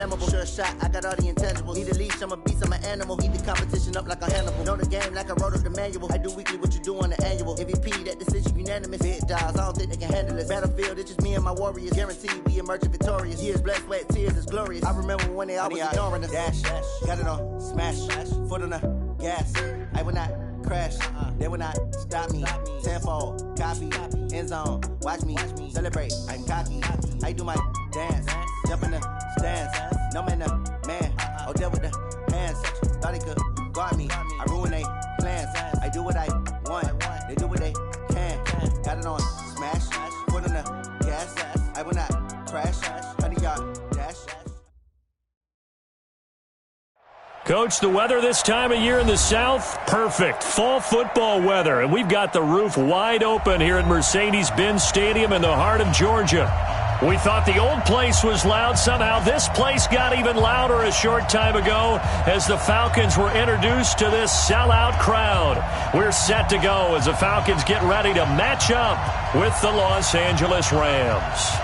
Sure shot, I got all the intangibles. Need a leash, I'm a beast, I'm an animal. Eat the competition up like a Hannibal. Know the game like I wrote up the manual. I do weekly what you do on the annual. MVP, that decision unanimous. Big dogs, I don't think they can handle it. Battlefield, it's just me and my warriors. Guaranteed we emerge victorious. Years, blood, sweat, tears, it's glorious. I remember when they always ignoring us. Dash, got it on, smash, foot on the gas. I will not crash, they will not stop me. Tenfold, copy, end zone, watch me celebrate. I'm cocky, I do my dance, jump in the stands. No man, man, oh, there with the hands. Thought they could guard me. I ruin they plans. I do what I want. They do what they can. Got it on smash. Foot on the gas. I will not crash. 100-yard dash. Coach, the weather this time of year in the South, perfect. Fall football weather. And we've got the roof wide open here at Mercedes-Benz Stadium in the heart of Georgia. We thought the old place was loud. Somehow this place got even louder a short time ago as the Falcons were introduced to this sellout crowd. We're set to go as the Falcons get ready to match up with the Los Angeles Rams.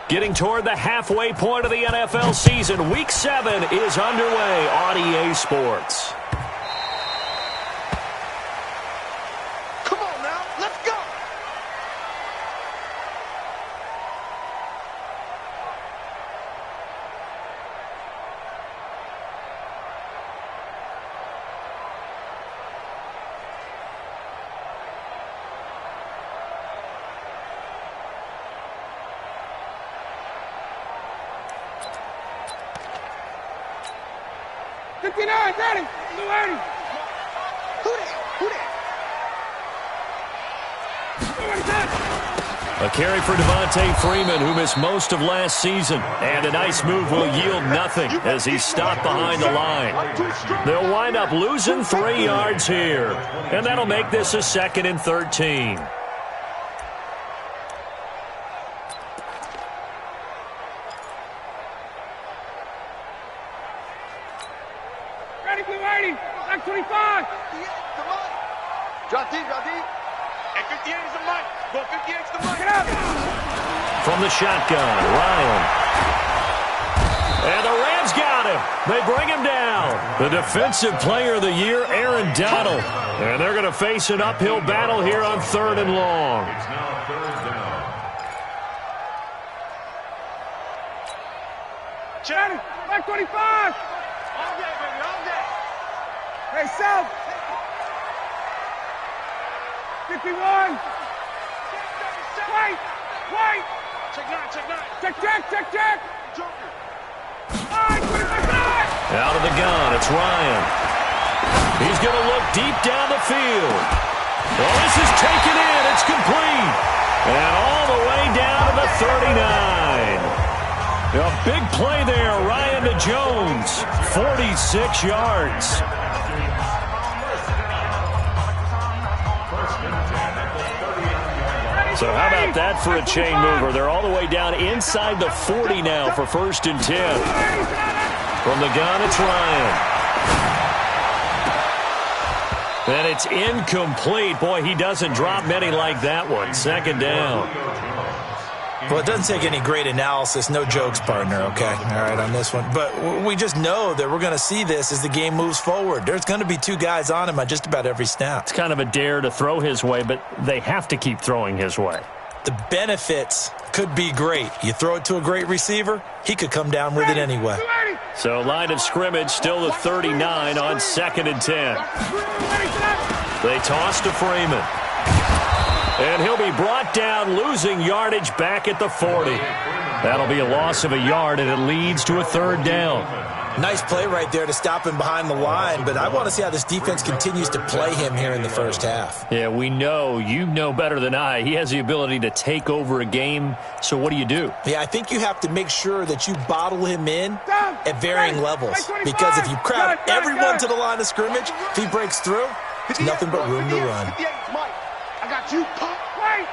Getting toward the halfway point of the NFL season, Week 7 is underway on EA Sports. Come on now, let's go! Ready, ready. A carry for Devontae Freeman, who missed most of last season. And a nice move will yield nothing as he's stopped behind the line. They'll wind up losing 3 yards here. And that'll make this a 2nd and 13. Back 25. Drop deep. And 58 is the mic. Go 58 is the mic. Get up. From the shotgun, Ryan. And the Rams got him. They bring him down. The Defensive Player of the Year, Aaron Donald. And they're going to face an uphill battle here on 3rd and long. It's now 3rd down. Channing, back 25. All day, baby, all day. Hey, South. 51. Wait. Check 9. Check. Joker. Out of the gun, it's Ryan. He's going to look deep down the field. Well, this is taken in. It's complete. And all the way down to the 39. A big play there, Ryan to Jones. 46 yards. So how about that for a chain mover? They're all the way down inside the 40 now for 1st and 10. From the gun, it's Ryan. And it's incomplete. Boy, he doesn't drop many like that one. 2nd down. Well, it doesn't take any great analysis. No jokes, partner, okay? All right, on this one. But we just know that we're going to see this as the game moves forward. There's going to be 2 guys on him on just about every snap. It's kind of a dare to throw his way, but they have to keep throwing his way. The benefits could be great. You throw it to a great receiver, he could come down with it anyway. So line of scrimmage still the 39 on 2nd and 10. They toss to Freeman. And he'll be brought down, losing yardage back at the 40. That'll be a loss of a yard, and it leads to a third down. Nice play right there to stop him behind the line, but I want to see how this defense continues to play him here in the first half. Yeah, we know. You know better than I. He has the ability to take over a game, so what do you do? Yeah, I think you have to make sure that you bottle him in at varying levels, because if you crowd everyone to the line of scrimmage, if he breaks through, there's nothing but room to run. I got you. Wait!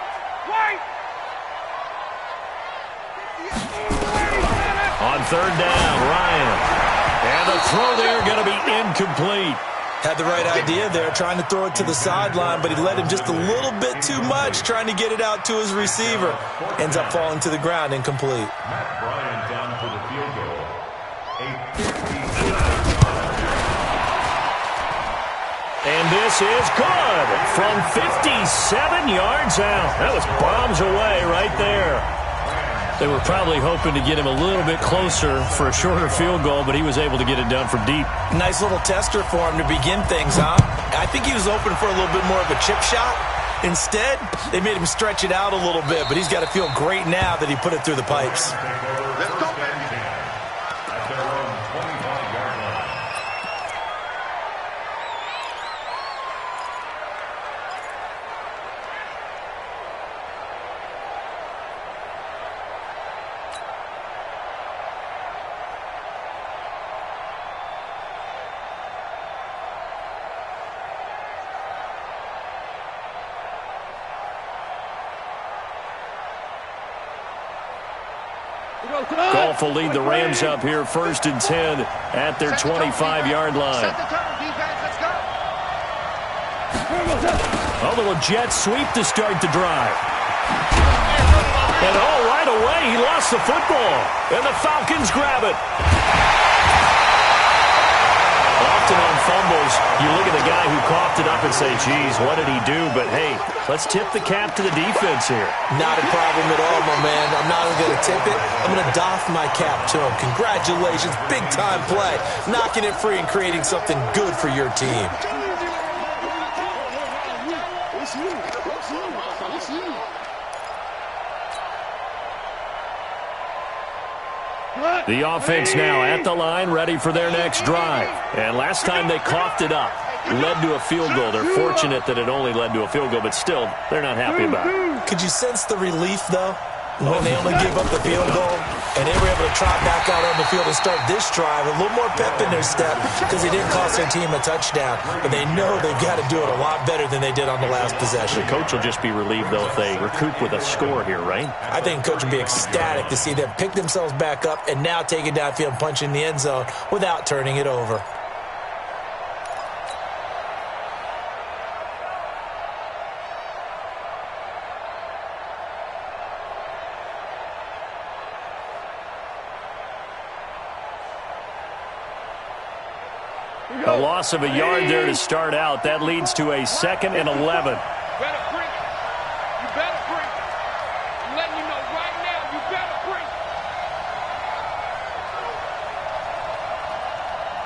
On third down, Ryan. And the throw there going to be incomplete. Had the right idea there, trying to throw it to the sideline, but he let him just a little bit too much, trying to get it out to his receiver. Ends up falling to the ground, incomplete. Matt Bryant down for the field goal. And this is good from 57 yards out. That was bombs away right there. They were probably hoping to get him a little bit closer for a shorter field goal, but he was able to get it done from deep. Nice little tester for him to begin things, huh? I think he was open for a little bit more of a chip shot. Instead, they made him stretch it out a little bit, but he's got to feel great now that he put it through the pipes. Let's go, baby. At their own 25-yard line. Golf will lead the Rams up here, 1st and 10 at their 25-yard line. Set the tone, defense. Let's go. A little jet sweep to start the drive. And right away, he lost the football. And the Falcons grab it. Often on fumbles, you look at the guy who coughed it up and say, geez, what did he do? But, hey, let's tip the cap to the defense here. Not a problem at all, my man. I'm not even going to tip it. I'm going to doff my cap to him. Congratulations. Big-time play. Knocking it free and creating something good for your team. The offense now at the line, ready for their next drive. And last time they coughed it up, led to a field goal. They're fortunate that it only led to a field goal, but still, they're not happy about it. Could you sense the relief, though, when they only gave up the field goal and they were able to trot back out on the field and start this drive? A little more pep in their step because they didn't cost their team a touchdown, but they know they've got to do it a lot better than they did on the last possession. The coach will just be relieved, though, if they recoup with a score here, right? I think coach would be ecstatic to see them pick themselves back up and now take it downfield and punch in the end zone without turning it over. A loss of a yard there to start out. That leads to a 2nd and 11. You better bring it. You better bring it. I'm letting you know right now, you better bring it.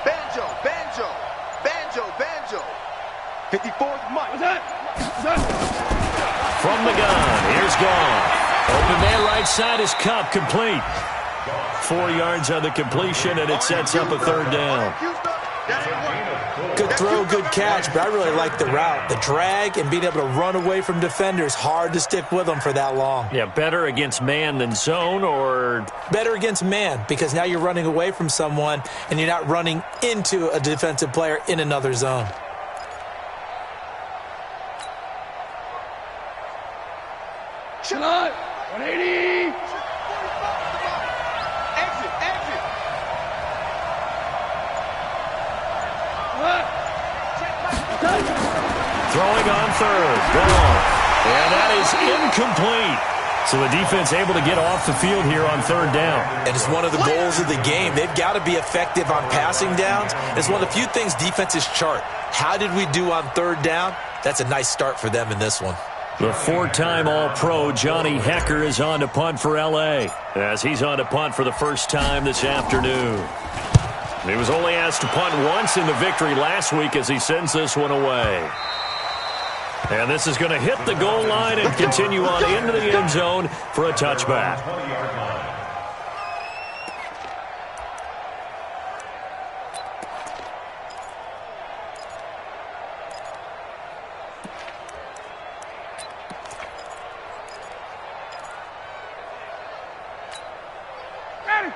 Banjo, banjo, banjo, banjo. 54's Mike. What's that? From the gun, here's gone. Open man right side is Cup, complete. 4 yards on the completion, and it sets up a third down. Good throw, good catch, but I really like the route. The drag and being able to run away from defenders, hard to stick with them for that long. Yeah, better against man than zone, or? Better against man, because now you're running away from someone and you're not running into a defensive player in another zone. Shot. 180. Exit, exit. Throwing on third. Gone. And that is incomplete. So the defense able to get off the field here on third down. And it's one of the goals of the game. They've got to be effective on passing downs. It's one of the few things defenses chart. How did we do on third down? That's a nice start for them in this one. The 4-time All-Pro Johnny Hecker is on to punt for L.A. as he's on to punt for the first time this afternoon. He was only asked to punt once in the victory last week as he sends this one away. And this is going to hit the goal line and continue on into the end zone for a touchback.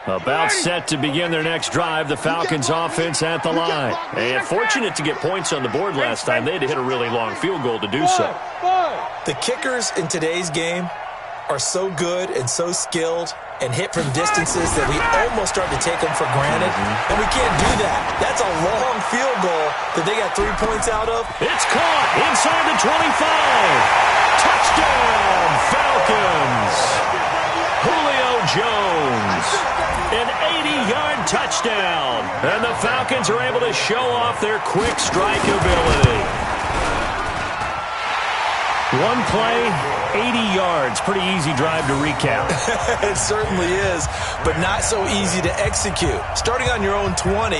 About set to begin their next drive, the Falcons offense at the line. And fortunate to get points on the board last time. They had to hit a really long field goal to do so. The kickers in today's game are so good and so skilled and hit from distances that we almost start to take them for granted. And we can't do that. That's a long field goal that they got 3 points out of. It's caught inside the 25. Touchdown, Falcons. Julio Jones. An 80-yard touchdown. And the Falcons are able to show off their quick strike ability. One play, 80 yards. Pretty easy drive to recap. It certainly is, but not so easy to execute. Starting on your own 20,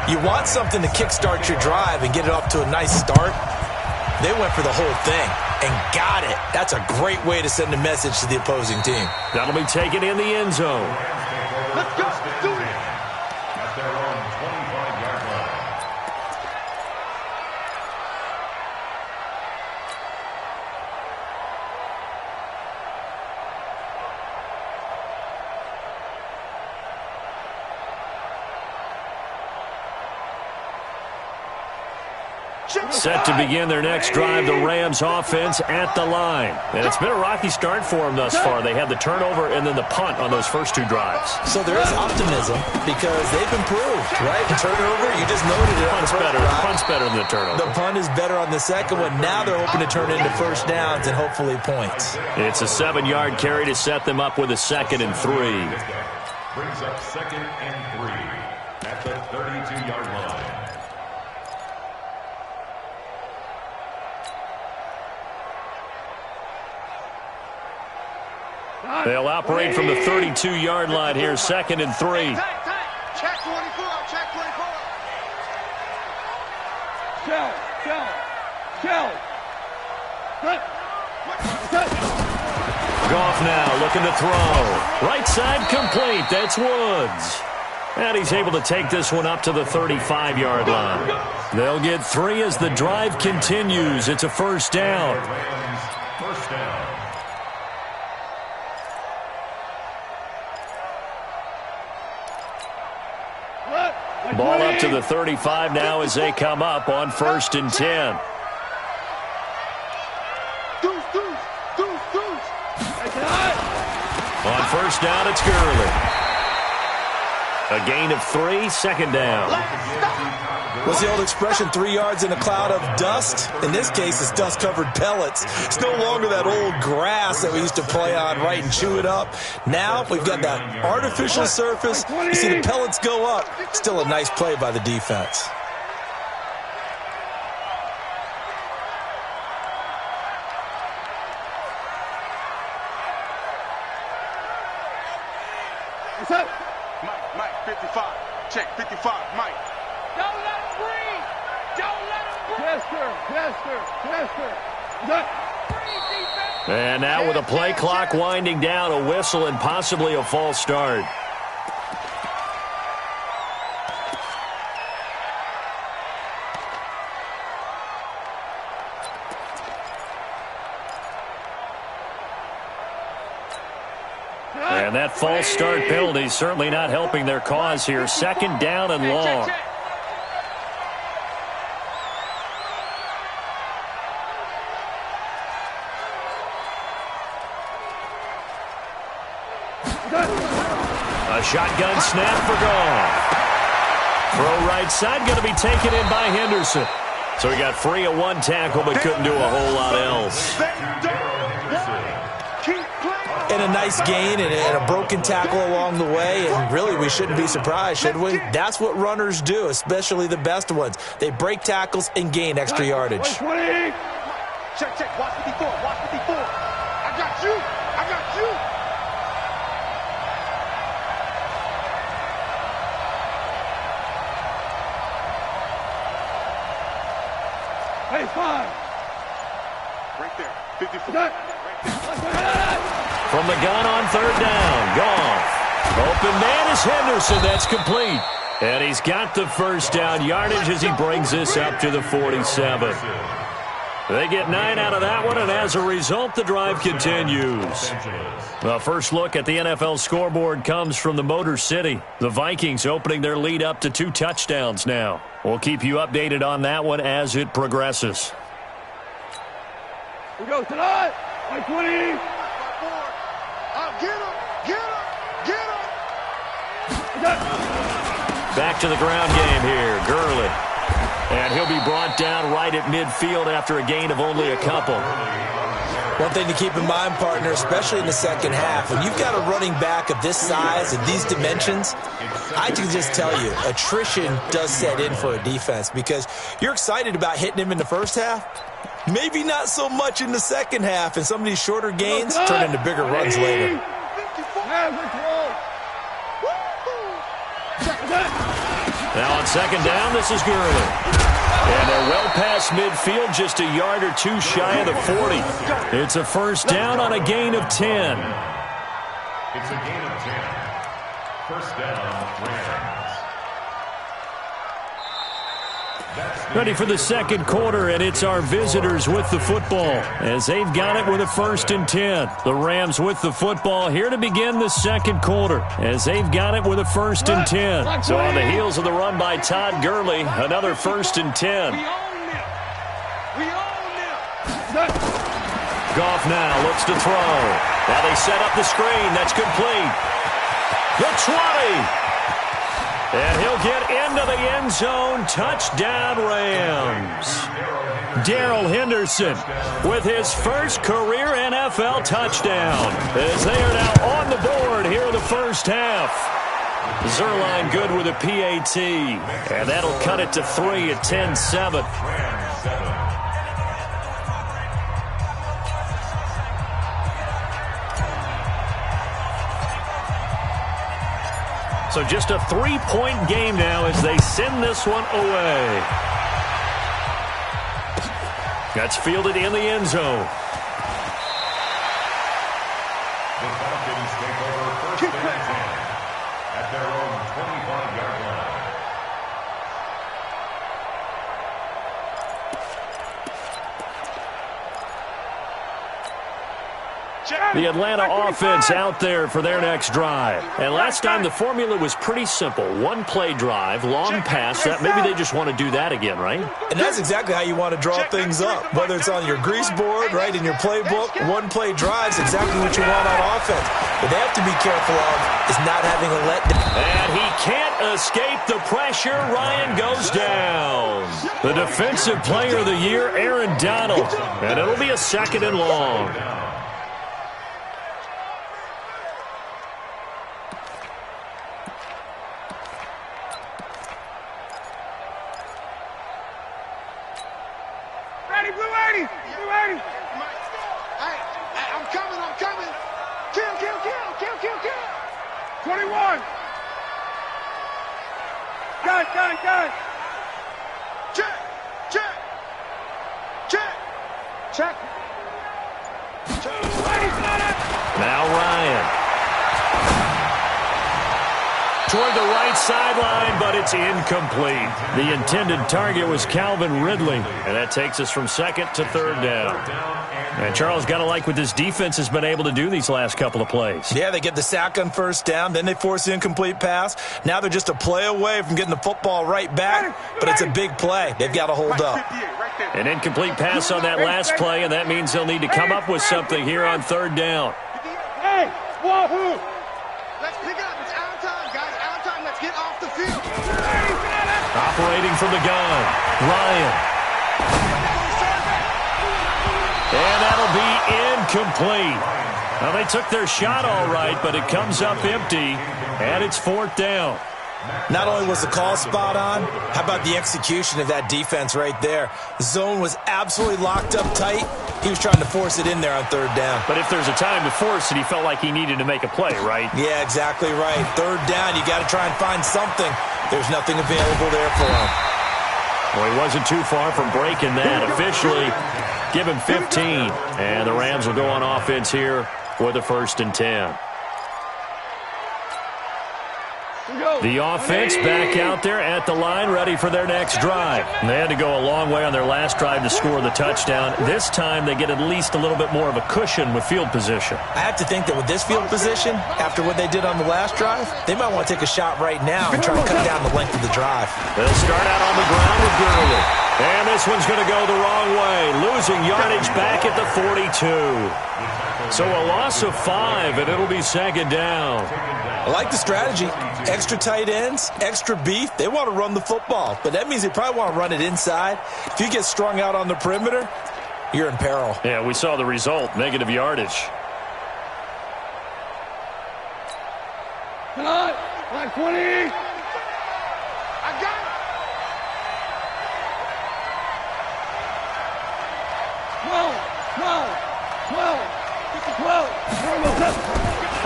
you want something to kickstart your drive and get it off to a nice start. They went for the whole thing and got it. That's a great way to send a message to the opposing team. That'll be taken in the end zone. Let's go. Do it. At their own 25-yard line. Set to begin their next drive, the Rams offense at the line. And it's been a rocky start for them thus far. They had the turnover and then the punt on those first two drives. So there is optimism because they've improved, right? The turnover, you just noted it. Punt's better than the turnover. The punt is better on the second one. Now they're hoping to turn into first downs and hopefully points. It's a 7-yard carry to set them up with a 2nd and 3. Brings up 2nd and 3 at the 32-yard line. They'll operate from the 32-yard line here, 2nd and 3. Check 24. Check 24. Shell. Goff now looking to throw. Right side complete. That's Woods. And he's able to take this one up to the 35-yard line. They'll get 3 as the drive continues. It's a first down. Rams, first down. Ball up to the 35 now as they come up on 1st and 10. Deuce. On first down, it's Gurley. A gain of 3, 2nd down. What's the old expression, 3 yards in a cloud of dust? In this case, it's dust-covered pellets. It's no longer that old grass that we used to play on, right, and chew it up. Now we've got that artificial surface. You see the pellets go up. Still a nice play by the defense. Mike, 55. Check 55. Mike. Don't let him breathe. Yes, sir. And now with a play clock winding down, a whistle and possibly a false start. And that false start penalty is certainly not helping their cause here. 2nd down and long. A shotgun snap for Goff. Throw right side, going to be taken in by Henderson. So he got free of 1 tackle, but couldn't do a whole lot else. And a nice gain and a broken tackle along the way. And really, we shouldn't be surprised, should we? That's what runners do, especially the best ones. They break tackles and gain extra yardage. Check. Watch 54. I got you. Hey, 5. From the gun on third down, Goff. Open man is Henderson. That's complete. And he's got the first down yardage as he brings this up to the 47. They get 9 out of that one, and as a result, the drive continues. The first look at the NFL scoreboard comes from the Motor City. The Vikings opening their lead up to 2 touchdowns now. We'll keep you updated on that one as it progresses. We go tonight. 20. Back to the ground game here, Gurley. And he'll be brought down right at midfield after a gain of only a couple. One thing to keep in mind, partner, especially in the second half, when you've got a running back of this size and these dimensions, I can just tell you, attrition does set in for a defense because you're excited about hitting him in the first half. Maybe not so much in the second half, and some of these shorter gains turn into bigger runs later. Now on second down, this is Gurley. And they're well past midfield, just a yard or two shy of the 40. It's a first down on a gain of 10. It's a gain of 10. First down, Rams. Ready for the second quarter, and it's our visitors with the football as they've got it with a first and 10. The Rams with the football here to begin the second quarter as they've got it with a first and 10. So on the heels of the run by Todd Gurley, another first and 10. Goff now looks to throw. Now they set up the screen. That's complete. The 20. And he'll get into the end zone. Touchdown, Rams. Darrell Henderson with his first career NFL touchdown as they are now on the board here in the first half. Zerline good with a PAT. And that'll cut it to 3 at 10-7. So just a 3-point game now as they send this one away. That's fielded in the end zone. The Falcons take over first and 10 at their own 25-yard line. The Atlanta offense out there for their next drive. And last time the formula was pretty simple. One play drive, long pass. Maybe they just want to do that again, right? And that's exactly how you want to draw things up. Whether it's on your grease board, right, in your playbook, one play drives exactly what you want on offense. What they have to be careful of is not having a letdown. And he can't escape the pressure. Ryan goes down. The defensive player of the year, Aaron Donald. And it'll be a second and long. Now Ryan. Toward the right sideline, but it's incomplete. The intended target was Calvin Ridley, and that takes us from second to third down. And Charles, got to like what this defense has been able to do these last couple of plays. Yeah, they get the sack on first down, then they force the incomplete pass. Now they're just a play away from getting the football right back, but it's a big play. They've got to hold up. An incomplete pass on that last play, and that means they'll need to come up with something here on third down. Hey, wahoo! Let's pick it up. It's out of time, guys. Out of time. Let's get off the field. Operating from the gun, Ryan. And that'll be incomplete. Now, they took their shot all right, but it comes up empty, and it's fourth down. Not only was the call spot on, how about the execution of that defense right there? The zone was absolutely locked up tight. He was trying to force it in there on third down. But if there's a time to force it, he felt like he needed to make a play, right? Yeah, exactly right. Third down, you got to try and find something. There's nothing available there for him. Well, he wasn't too far from breaking that. Officially, Give him 15. And the Rams will go on offense here with a 1st and 10. The offense back out there at the line, ready for their next drive. And they had to go a long way on their last drive to score the touchdown. This time they get at least a little bit more of a cushion with field position. I have to think that with this field position, after what they did on the last drive, they might want to take a shot right now and try to cut down the length of the drive. They'll start out on the ground with Gurley. And this one's going to go the wrong way, losing yardage back at the 42. So a loss of 5, and it'll be 2nd down. I like the strategy. Extra tight ends, extra beef. They want to run the football, but that means they probably want to run it inside. If you get strung out on the perimeter, you're in peril. Yeah, we saw the result, negative yardage. Line 20. I got it. 12.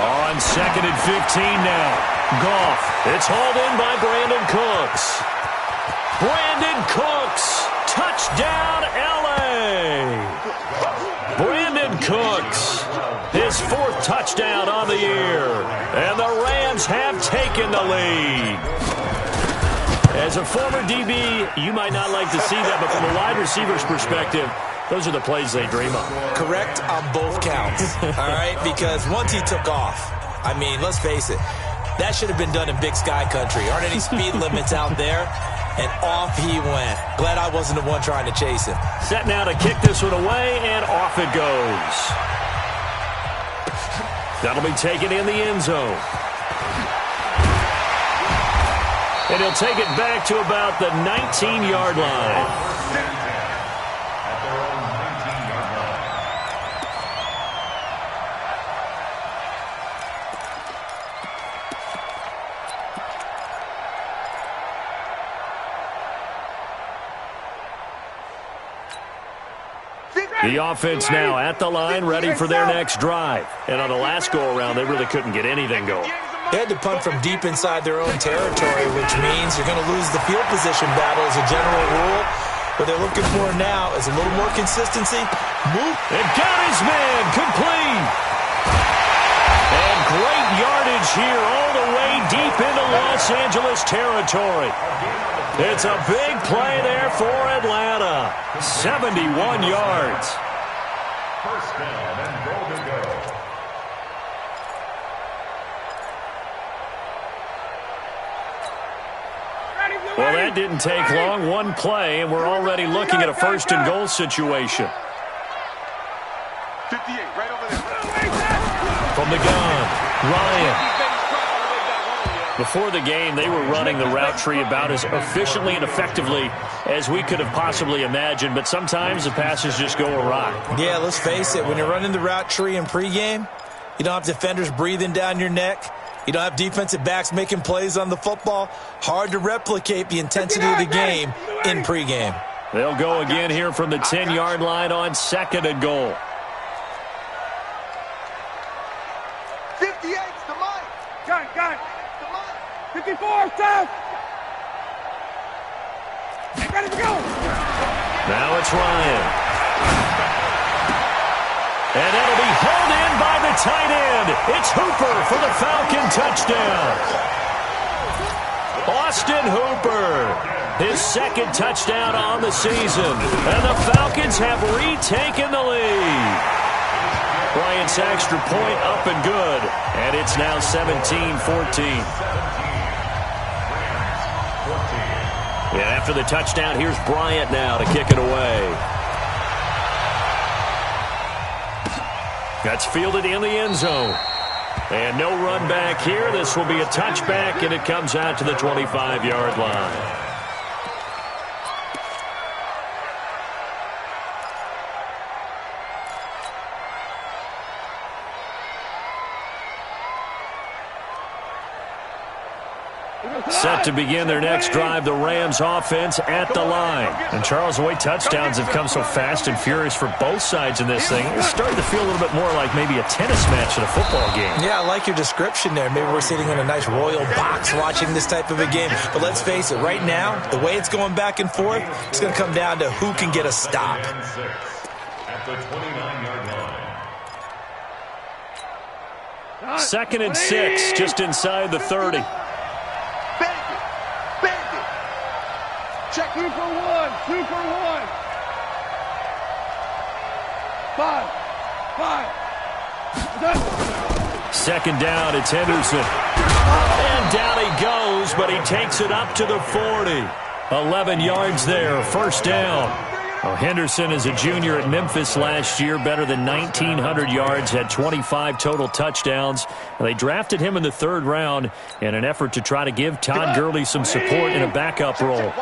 On 2nd and 15 now. Goff. It's hauled in by Brandon Cooks. Brandon Cooks. Touchdown, L.A. Brandon Cooks. His 4th touchdown on the year. And the Rams have taken the lead. As a former DB, you might not like to see that, but from a wide receiver's perspective, those are the plays they dream of. Correct on both counts, all right? Because once he took off, I mean, let's face it, that should have been done in Big Sky Country. Aren't any speed limits out there? And off he went. Glad I wasn't the one trying to chase him. Set now to kick this one away, and off it goes. That'll be taken in the end zone. And he'll take it back to about the 19-yard line. The offense now at the line, ready for their next drive. And on the last go-around, they really couldn't get anything going. They had to punt from deep inside their own territory, which means you're going to lose the field position battle as a general rule. What they're looking for now is a little more consistency. Move. And got his man complete. And great yardage here all the way deep into Los Angeles territory. It's a big play there for Atlanta. 71 yards. 1st down and goal to go. Well, that didn't take long. One play, and we're already looking at a 1st and goal situation. 58, right over there. From the gun, Ryan. Before the game, they were running the route tree about as efficiently and effectively as we could have possibly imagined, but sometimes the passes just go awry. Yeah, let's face it. When you're running the route tree in pregame, you don't have defenders breathing down your neck. You don't have defensive backs making plays on the football. Hard to replicate the intensity of the game in pregame. They'll go again here from the 10-yard line on 2nd and goal. 58's the Mike. Gun. 54, stop. Ready to go. Now it's Ryan. And that'll be hauled in by the tight end. It's Hooper for the Falcon touchdown. Austin Hooper, his 2nd touchdown on the season. And the Falcons have retaken the lead. Bryant's extra point up and good. And it's now 17-14. Yeah, after the touchdown, here's Bryant now to kick it away. That's fielded in the end zone. And no run back here. This will be a touchback, and it comes out to the 25-yard line. Set to begin their next drive, the Rams offense at the line. And Charles, the way touchdowns have come so fast and furious for both sides in this thing, it's starting to feel a little bit more like maybe a tennis match in a football game. Yeah, I like your description there. Maybe we're sitting in a nice royal box watching this type of a game. But let's face it, right now, the way it's going back and forth, it's going to come down to who can get a stop. at the 29-yard line. 2nd and 6, just inside the 30. Bend it. Bend it. Check 2 for 1. 2 for 1. 5. 2nd down, it's Henderson. And down he goes, but he takes it up to the 40. 11 yards there, 1st down. Well, Henderson is a junior at Memphis last year, better than 1,900 yards, had 25 total touchdowns. They drafted him in the 3rd round in an effort to try to give Todd Gurley some support in a backup role. Ric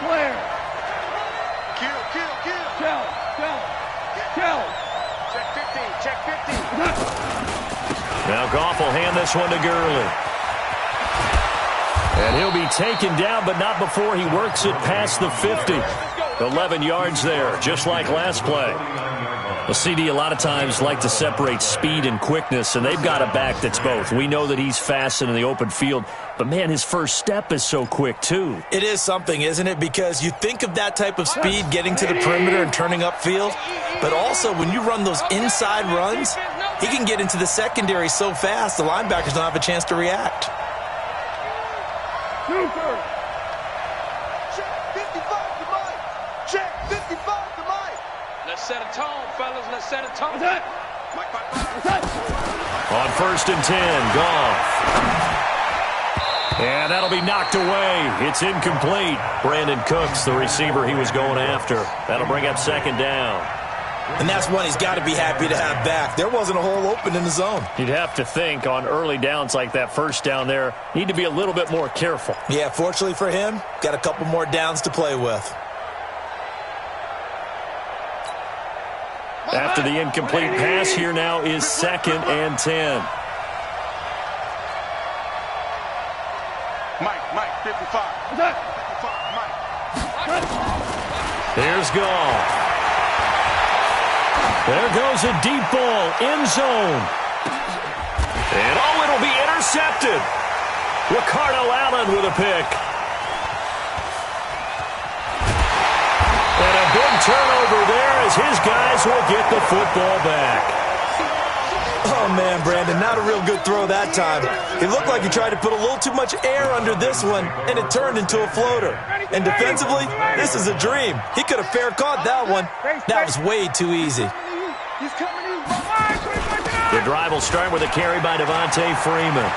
Flair. Kill. Kill. Check 15. Now Goff will hand this one to Gurley. And he'll be taken down, but not before he works it past the 50. 11 yards there, just like last play. The CD a lot of times like to separate speed and quickness, and they've got a back that's both. We know that he's fast in the open field, but, man, his first step is so quick, too. It is something, isn't it? Because you think of that type of speed getting to the perimeter and turning upfield, but also when you run those inside runs, he can get into the secondary so fast the linebackers don't have a chance to react. Super. Check 55 to Mike. Check 55 to Mike. Let's set a tone, fellas. Let's set a tone. Mike. On 1st and 10, Goff. And that'll be knocked away. It's incomplete. Brandon Cooks, the receiver he was going after. That'll bring up 2nd down. And that's one he's got to be happy to have back. There wasn't a hole open in the zone. You'd have to think on early downs like that 1st down there, need to be a little bit more careful. Yeah, fortunately for him, got a couple more downs to play with. After the incomplete pass, here now is 2nd and 10. Mike, 55. 55, Mike. Here's Goff. There goes a deep ball, end zone. And, it'll be intercepted. Ricardo Allen with a pick. And a big turnover there as his guys will get the football back. Oh, man, Brandon, not a real good throw that time. It looked like he tried to put a little too much air under this one, and it turned into a floater. And defensively, this is a dream. He could have fair caught that one. That was way too easy. The drive will start with a carry by Devontae Freeman.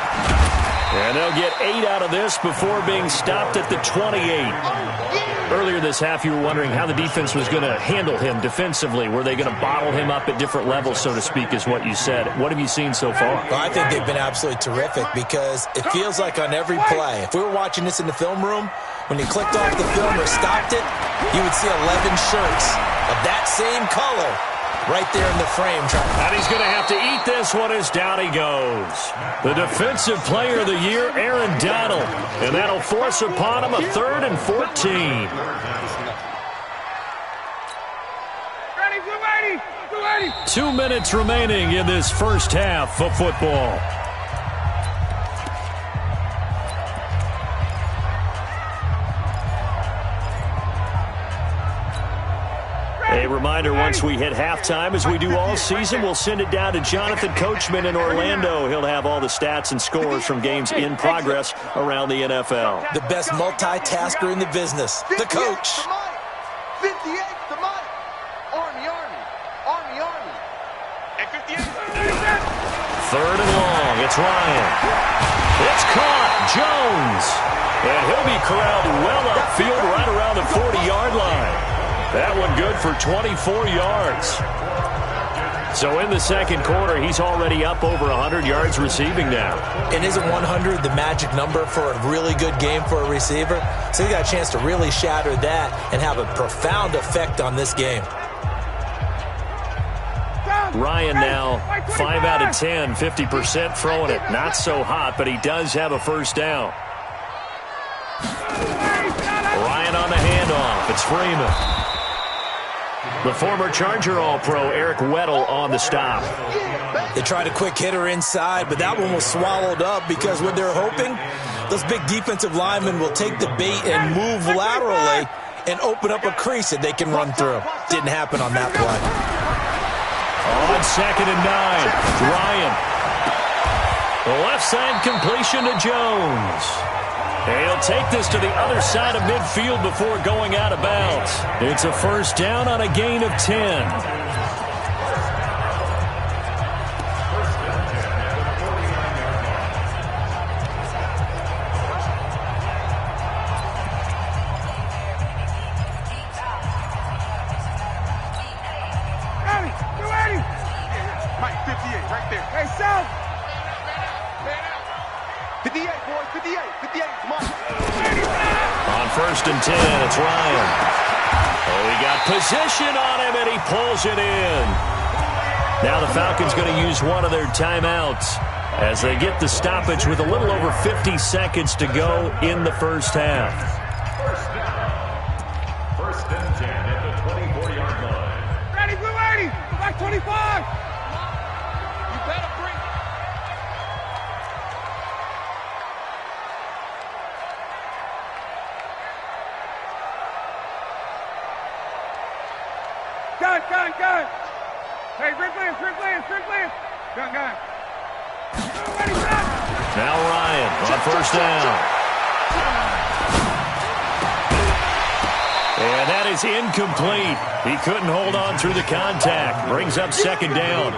And they'll get 8 out of this before being stopped at the 28. Earlier this half, you were wondering how the defense was going to handle him defensively. Were they going to bottle him up at different levels, so to speak, is what you said. What have you seen so far? Well, I think they've been absolutely terrific because it feels like on every play, if we were watching this in the film room, when you clicked off the film or stopped it, you would see 11 shirts of that same color right there in the frame. And he's going to have to eat this one as down he goes. The Defensive Player of the Year, Aaron Donald. And that'll force upon him a 3rd and 14. Ready, 280. 2 minutes remaining in this first half of football. A reminder, once we hit halftime, as we do all season, we'll send it down to Jonathan Coachman in Orlando. He'll have all the stats and scores from games in progress around the NFL. The best multitasker in the business, the coach. 58 to Mike. Army. And 58. 3rd and long. It's Ryan. It's caught. Jones. And he'll be corralled well upfield right around the 40-yard line. That one good for 24 yards. So in the second quarter, he's already up over 100 yards receiving now. And isn't 100 the magic number for a really good game for a receiver? So he got a chance to really shatter that and have a profound effect on this game. Ryan now 5 out of 10, 50% throwing it. Not so hot, but he does have a first down. Ryan on the handoff. It's Freeman. The former Charger All-Pro Eric Weddle on the stop. They tried a quick hitter inside, but that one was swallowed up because what they're hoping, those big defensive linemen will take the bait and move laterally and open up a crease that they can run through. Didn't happen on that play. On 2nd and 9, Ryan. The left side completion to Jones. He'll take this to the other side of midfield before going out of bounds. It's a first down on a gain of 10. First and 10, it's Ryan. Oh, he got position on him, and he pulls it in. Now the Falcons going to use one of their timeouts as they get the stoppage with a little over 50 seconds to go in the first half. First and 10 at the 24-yard line. Ready, blue 80, back 25. You better bring it. Gun. Hey, Rick Lance. Gun. Ready, set. Now Ryan on first down. And that is incomplete. He couldn't hold on through the contact. Brings up second down.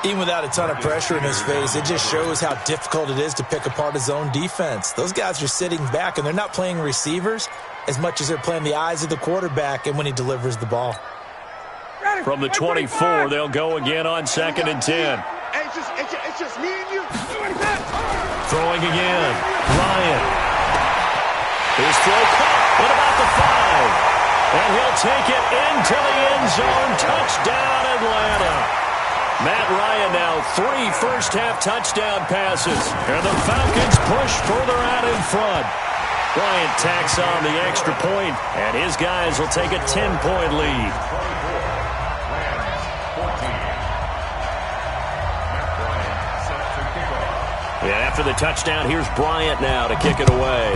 Even without a ton of pressure in his face, it just shows how difficult it is to pick apart his own defense. Those guys are sitting back, and they're not playing receivers as much as they're playing the eyes of the quarterback and when he delivers the ball. From the 24, they'll go again on 2nd and 10. Hey, it's just me and you. Throwing again. Ryan. His throw caught. What about the 5? And he'll take it into the end zone. Touchdown, Atlanta. Matt Ryan now 3 first-half touchdown passes. And the Falcons push further out in front. Bryant tacks on the extra point, and his guys will take a 10-point lead. Yeah, after the touchdown, here's Bryant now to kick it away.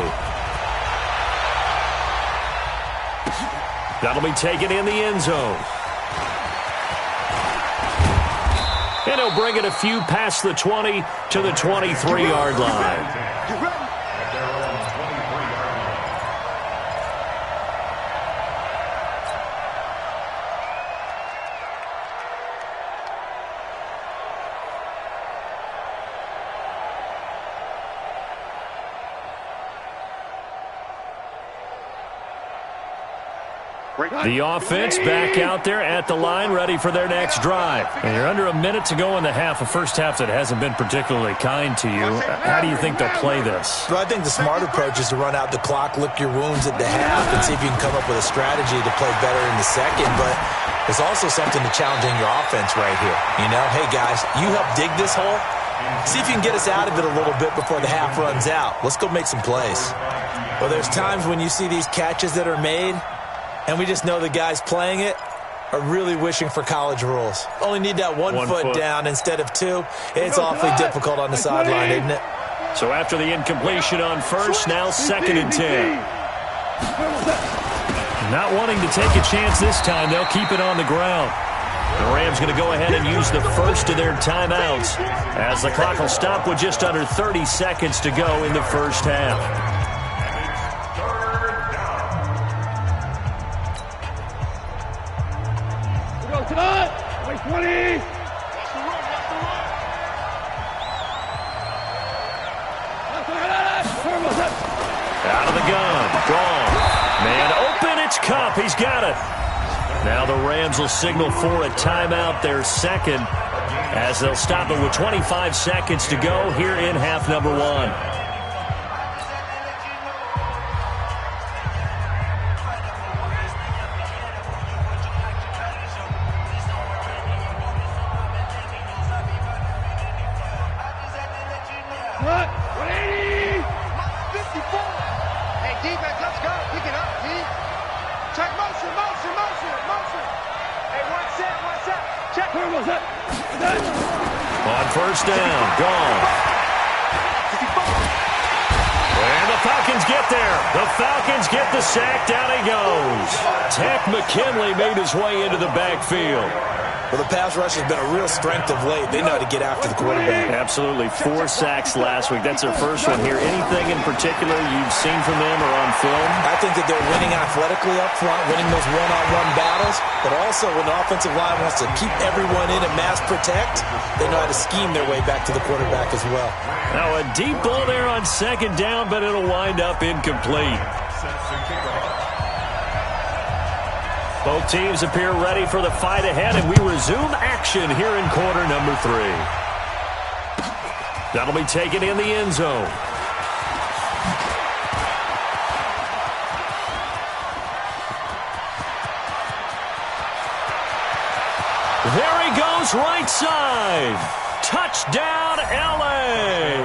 That'll be taken in the end zone. And he'll bring it a few past the 20 to the 23-yard line. The offense back out there at the line, ready for their next drive. And you're under a minute to go in the half, a first half that hasn't been particularly kind to you. How do you think they'll play this? Well, I think the smart approach is to run out the clock, lick your wounds at the half, and see if you can come up with a strategy to play better in the second. But there's also something to challenging your offense right here. You know, hey, guys, you help dig this hole. See if you can get us out of it a little bit before the half runs out. Let's go make some plays. Well, there's times when you see these catches that are made, and we just know the guys playing it are really wishing for college rules. Only need that one foot down instead of 2. It's awfully difficult on the sideline, isn't it? So after the incompletion on first, now 2nd and 10. Not wanting to take a chance this time, they'll keep it on the ground. The Rams going to go ahead and use the first of their timeouts as the clock will stop with just under 30 seconds to go in the first half. Wait, 20. Out of the gun. Gone. Man open. It's Cup. He's got it. Now the Rams will signal for a timeout, their second, as they'll stop it with 25 seconds to go here in half number 1. On first down, gone. And the Falcons get there. The Falcons get the sack. Down he goes. Tech McKinley made his way into the backfield. Well, the pass rush has been a real strength of late. They know how to get after the quarterback. Absolutely. 4 sacks last week. That's their first one here. Anything in particular you've seen from them or on film? I think that they're winning athletically up front, winning those one-on-one battles, but also when the offensive line wants to keep everyone in and mass protect, they know how to scheme their way back to the quarterback as well. Now a deep ball there on second down, but it'll wind up incomplete. Both teams appear ready for the fight ahead, and we resume action here in quarter number 3. That'll be taken in the end zone. There he goes, right side. Touchdown, L.A.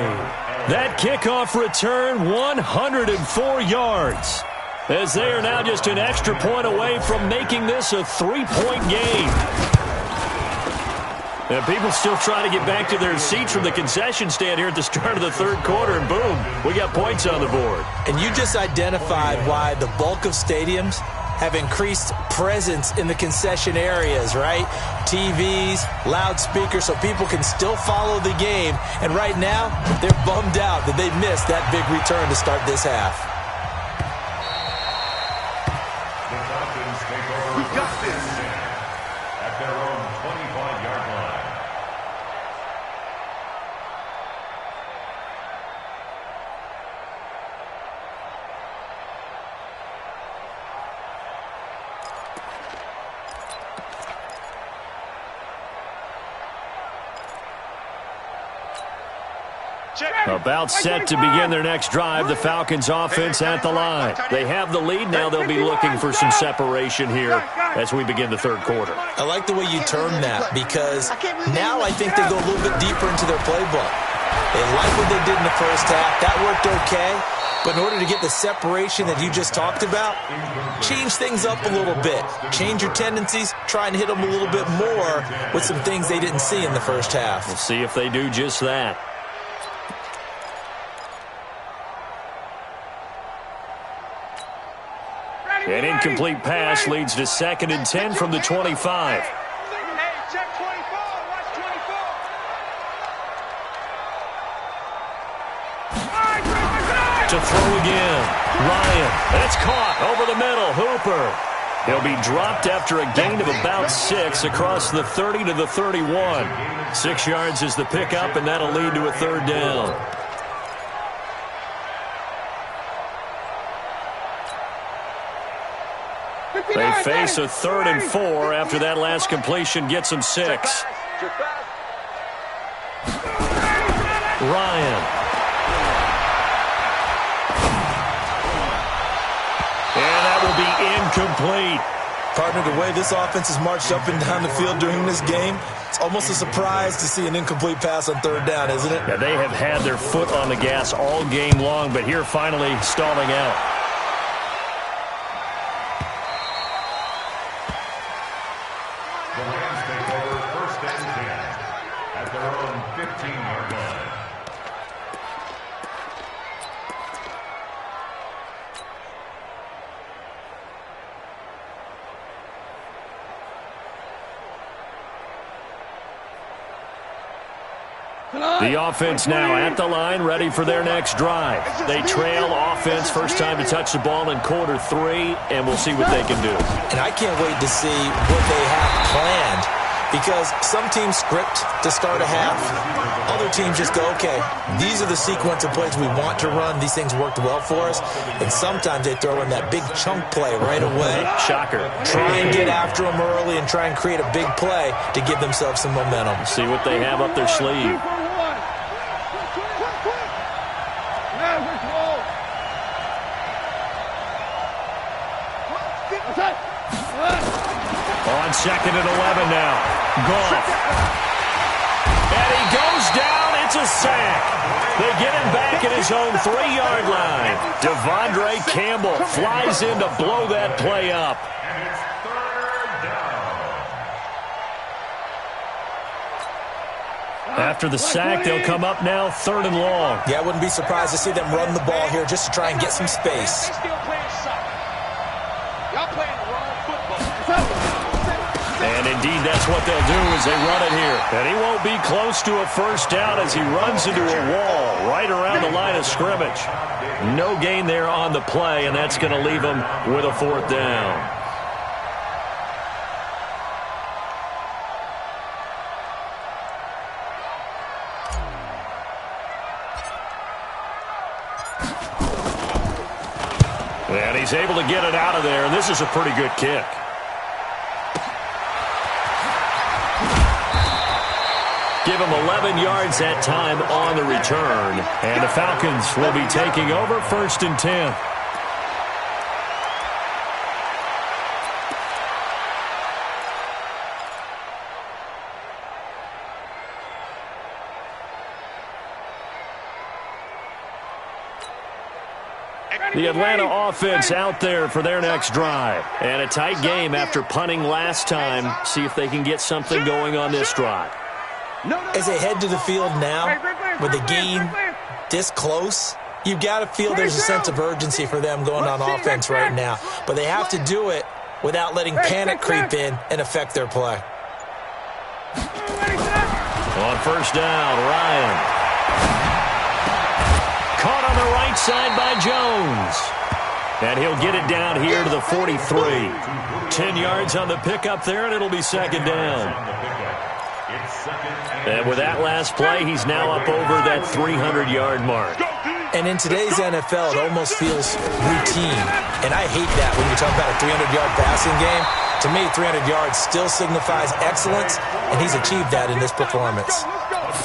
That kickoff return, 104 yards. As they are now just an extra point away from making this a 3-point game. And people still trying to get back to their seats from the concession stand here at the start of the third quarter, and boom, we got points on the board. And you just identified why the bulk of stadiums have increased presence in the concession areas, right? TVs, loudspeakers, so people can still follow the game. And right now, they're bummed out that they missed that big return to start this half. At their own 25-yard line. About set to begin their next drive, the Falcons offense at the line. They have the lead. Now they'll be looking for some separation here as we begin the third quarter. I like the way you term that, because now I think they go a little bit deeper into their playbook. They like what they did in the first half. That worked okay. But in order to get the separation that you just talked about, change things up a little bit. Change your tendencies. Try and hit them a little bit more with some things they didn't see in the first half. We'll see if they do just that. An incomplete pass leads to 2nd and 10 from the 25. To throw again. Ryan. And it's caught over the middle. Hooper. He'll be dropped after a gain of about 6 across the 30 to the 31. 6 yards is the pickup, and that'll lead to a third down. They face a 3rd and 4 after that last completion gets them 6. Ryan. And that will be incomplete. Partner, the way this offense has marched up and down the field during this game, it's almost a surprise to see an incomplete pass on 3rd down, isn't it? Yeah, they have had their foot on the gas all game long, but here finally stalling out. The Rams take over 1st and 10 at their own 15-yard line. The offense now at the line, ready for their next drive. They trail offense, first time to touch the ball in quarter 3, and we'll see what they can do. And I can't wait to see what they have planned, because some teams script to start a half. Other teams just go, okay, these are the sequence of plays we want to run. These things worked well for us. And sometimes they throw in that big chunk play right away. Shocker. Try and get after them early and try and create a big play to give themselves some momentum. See what they have up their sleeve. On 2nd and 11 now. Goff. And he goes down. It's a sack. They get him back at his own 3-yard line. Devondre Campbell flies in to blow that play up. And it's 3rd down. After the sack, they'll come up now 3rd and long. Yeah, I wouldn't be surprised to see them run the ball here just to try and get some space. They still playing soccer. Y'all playing the wrong football. And indeed, that's what they'll do as they run it here. And he won't be close to a first down as he runs into a wall right around the line of scrimmage. No gain there on the play, and that's going to leave him with a 4th down. And he's able to get it out of there, and this is a pretty good kick. Give him 11 yards that time on the return. And the Falcons will be taking over 1st and 10. The Atlanta offense out there for their next drive. And a tight game after punting last time. See if they can get something going on this drive. As they head to the field now, with the game this close, you've got to feel there's a sense of urgency for them going on offense right now. But they have to do it without letting panic creep in and affect their play. On 1st down, Ryan. Caught on the right side by Jones. And he'll get it down here to the 43. 10 yards on the pickup there, and it'll be 2nd down. And with that last play, he's now up over that 300-yard mark. And in today's NFL, it almost feels routine. And I hate that when you talk about a 300-yard passing game. To me, 300 yards still signifies excellence, and he's achieved that in this performance.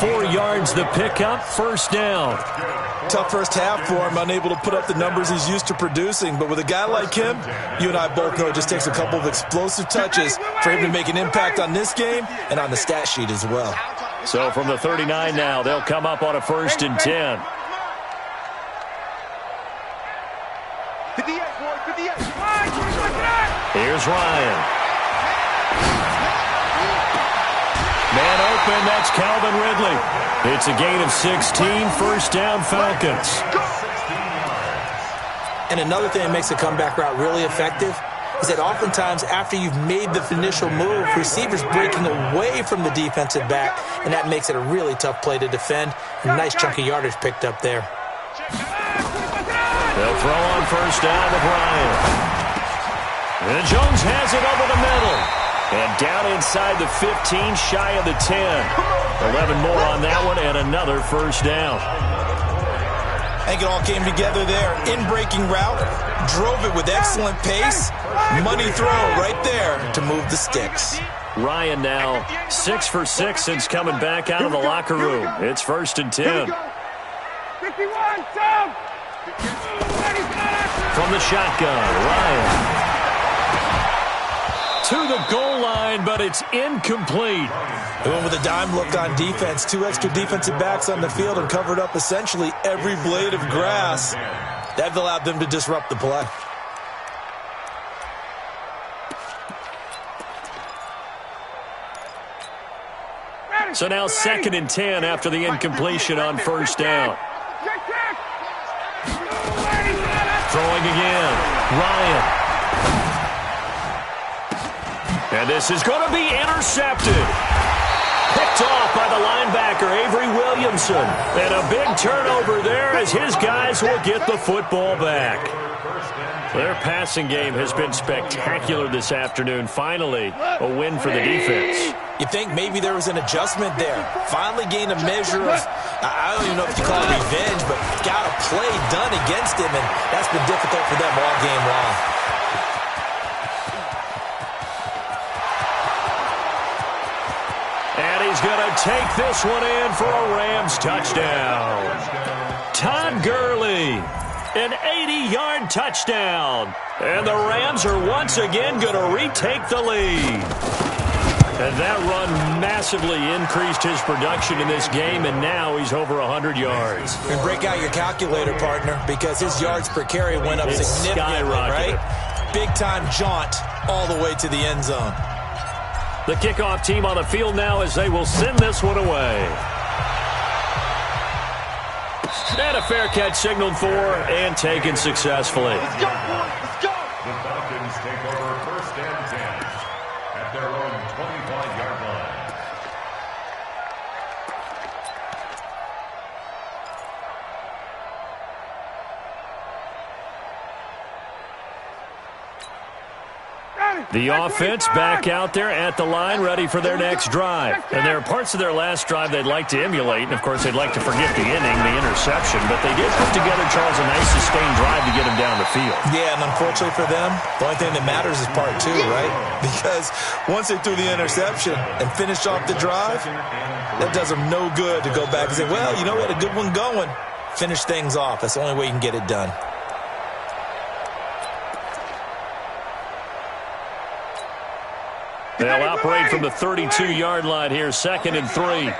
4 yards the pickup, 1st down. Tough first half for him, unable to put up the numbers he's used to producing. But with a guy like him, you and I both know it just takes a couple of explosive touches for him to make an impact on this game and on the stat sheet as well. So from the 39 now, they'll come up on a 1st and 10. 58, boy, 58. Here's Ryan. Man open, that's Calvin Ridley. It's a gain of 16, 1st down Falcons. And another thing that makes a comeback route really effective is that oftentimes after you've made the initial move, receivers breaking away from the defensive back, and that makes it a really tough play to defend. A nice chunk of yardage picked up there. They'll throw on 1st down with Ryan. And Jones has it over the middle. And down inside the 15, shy of the 10. 11 more on that one, and another 1st down. I think it all came together there. In-breaking route, drove it with excellent pace. Money throw right there to move the sticks. Ryan now 6 for 6 since coming back out of the locker room. It's 1st and 10. 51, Tom! From the shotgun, Ryan. To the goal line, but it's incomplete. They went with a dime look on defense. 2 extra defensive backs on the field and covered up essentially every blade of grass. That allowed them to disrupt the play. So now 2nd and 10 after the incompletion on 1st down. Throwing again, Ryan. And this is going to be intercepted. Picked off by the linebacker, Avery Williamson. And a big turnover there as his guys will get the football back. Their passing game has been spectacular this afternoon. Finally, a win for the defense. You think maybe there was an adjustment there. Finally gained a measure of, I don't even know if you call it revenge, but got a play done against him, and that's been difficult for them all game long. And he's going to take this one in for a Rams touchdown. Todd Gurley, an 80-yard touchdown. And the Rams are once again going to retake the lead. And that run massively increased his production in this game, and now he's over 100 yards. And break out your calculator, partner, because his yards per carry went up significantly, right? Big-time jaunt all the way to the end zone. The kickoff team on the field now as they will send this one away. And a fair catch signaled for and taken successfully. Let's go, boys. Let's go. The Falcons take over 1st and 10 at their own 25-yard line. The offense back out there at the line, ready for their next drive. And there are parts of their last drive they'd like to emulate, and, of course, they'd like to forget the inning, the interception. But they did put together, Charles, a nice sustained drive to get them down the field. Yeah, and unfortunately for them, the only thing that matters is part 2, right? Because once they threw the interception and finished off the drive, that does them no good to go back and say, well, you know, we had a good one going. Finish things off. That's the only way you can get it done. They'll operate from the 32-yard line here, 2nd and 3.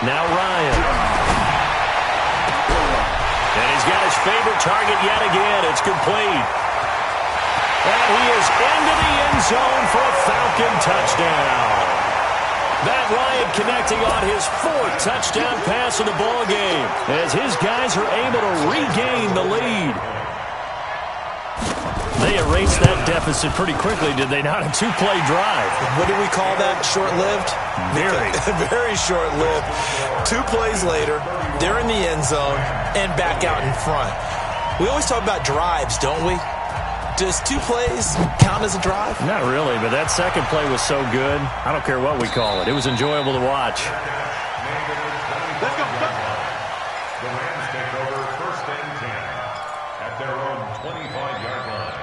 Now Ryan. And he's got his favorite target yet again. It's complete. And he is into the end zone for a Falcon touchdown. Matt Ryan connecting on his 4th touchdown pass of the ball game as his guys are able to regain the lead. They erased that deficit pretty quickly, did they not? A 2-play drive. What do we call that? Short-lived? Very. Very short-lived. 2 plays later, they're in the end zone and back out in front. We always talk about drives, don't we? Does 2 plays count as a drive? Not really, but that second play was so good. I don't care what we call it. It was enjoyable to watch. Let's go. The Rams take over 1st and 10 at their own 25-yard line.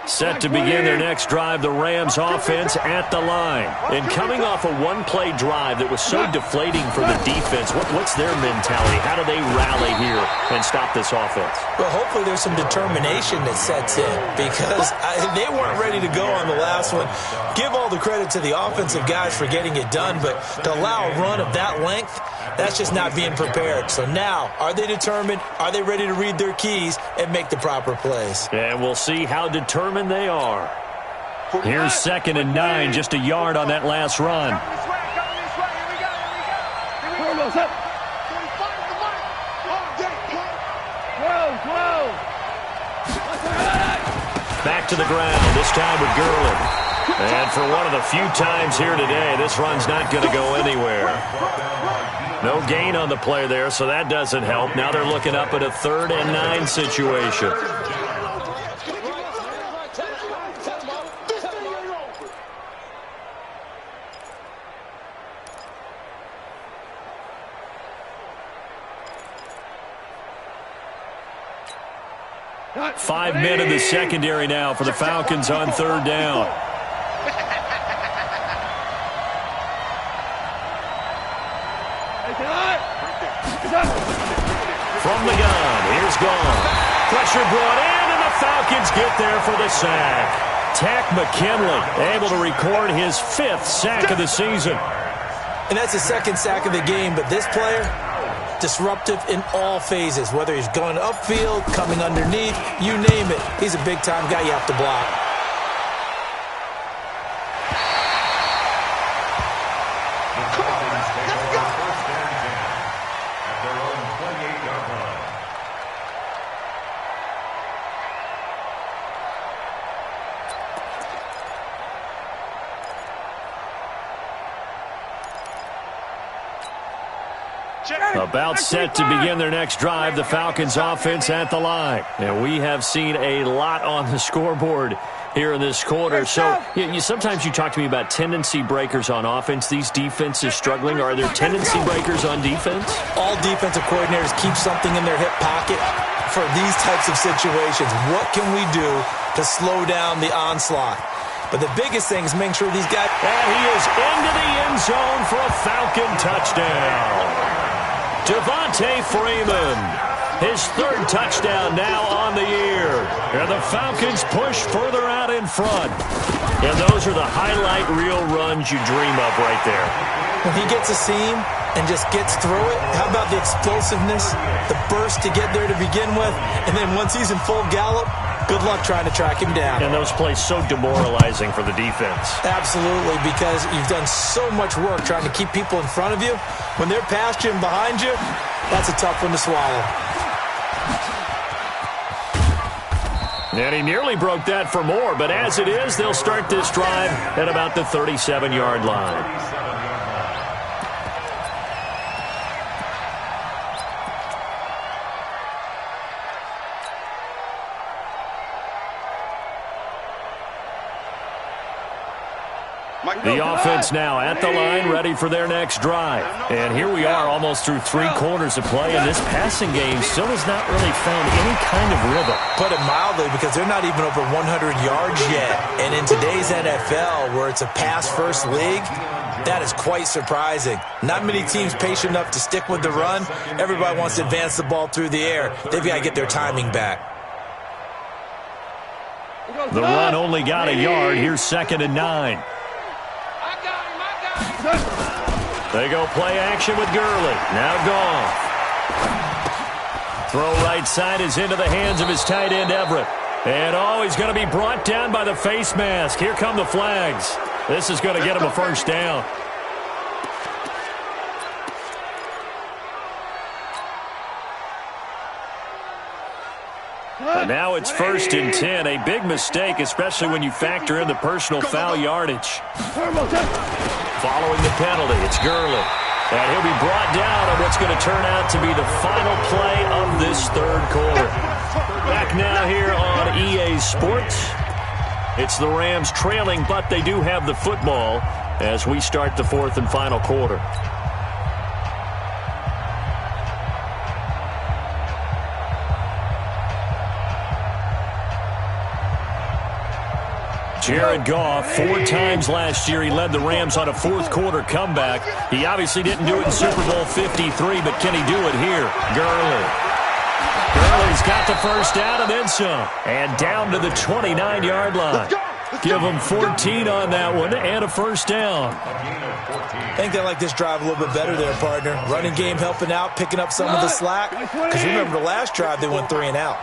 Set to begin their next drive, the Rams offense at the line. And coming off a 1-play drive that was so deflating for the defense, what's their mentality? How do they rally here and stop this offense? Well, hopefully there's some determination that sets in because they weren't ready to go on the last one. Give all the credit to the offensive guys for getting it done, but to allow a run of that length, that's just not being prepared. So now, are they determined? Are they ready to read their keys and make the proper plays? And we'll see how determined they are. Here's 2nd and 9, just a yard on that last run. Back to the ground, this time with Gurley. And for one of the few times here today, this run's not going to go anywhere. No gain on the play there, so that doesn't help. Now they're looking up at a 3rd and 9 situation. Five men in the secondary now for the Falcons on 3rd down. From the gun, here's gone. Pressure brought in, and the Falcons get there for the sack. Tack McKinley able to record his 5th sack of the season. And that's the 2nd sack of the game, but this player, disruptive in all phases, whether he's going upfield, coming underneath, you name it. He's a big-time guy you have to block. About set to begin their next drive, the Falcons offense at the line. And we have seen a lot on the scoreboard here in this quarter. So sometimes you talk to me about tendency breakers on offense. These defenses struggling. Are there tendency breakers on defense? All defensive coordinators keep something in their hip pocket for these types of situations. What can we do to slow down the onslaught? But the biggest thing is making sure these guys... And he is into the end zone for a Falcon touchdown. Devontae Freeman, his 3rd touchdown now on the year. And the Falcons push further out in front. And those are the highlight reel runs you dream of right there. when he gets a seam and just gets through it, how about the explosiveness, the burst to get there to begin with, and then once he's in full gallop, good luck trying to track him down. And those plays so demoralizing for the defense. Absolutely, because you've done so much work trying to keep people in front of you. When they're past you and behind you, that's a tough one to swallow. And he nearly broke that for more, but as it is, they'll start this drive at about the 37-yard line. The offense now at the line, ready for their next drive. And here we are almost through 3 quarters of play, and this passing game still has not really found any kind of rhythm. Put it mildly, because they're not even over 100 yards yet. And in today's NFL, where it's a pass-first league, that is quite surprising. Not many teams patient enough to stick with the run. Everybody wants to advance the ball through the air. They've got to get their timing back. The run only got a yard. Here's 2nd and 9. They go play action with Gurley. Now Goff. Throw right side is into the hands of his tight end, Everett. And, he's going to be brought down by the face mask. Here come the flags. This is going to get him a first down. And now it's 1st and 10. A big mistake, especially when you factor in the personal foul yardage. Following the penalty, it's Gurley. And he'll be brought down on what's going to turn out to be the final play of this 3rd quarter. Back now here on EA Sports. It's the Rams trailing, but they do have the football as we start the 4th and final quarter. Jared Goff, 4 times last year, he led the Rams on a 4th quarter comeback. He obviously didn't do it in Super Bowl 53, but can he do it here? Gurley. Gurley's got the first down and then some. And down to the 29-yard line. Give him 14 on that one and a first down. I think they like this drive a little bit better there, partner. Running game helping out, picking up some of the slack. Because remember the last drive, they went 3 and out.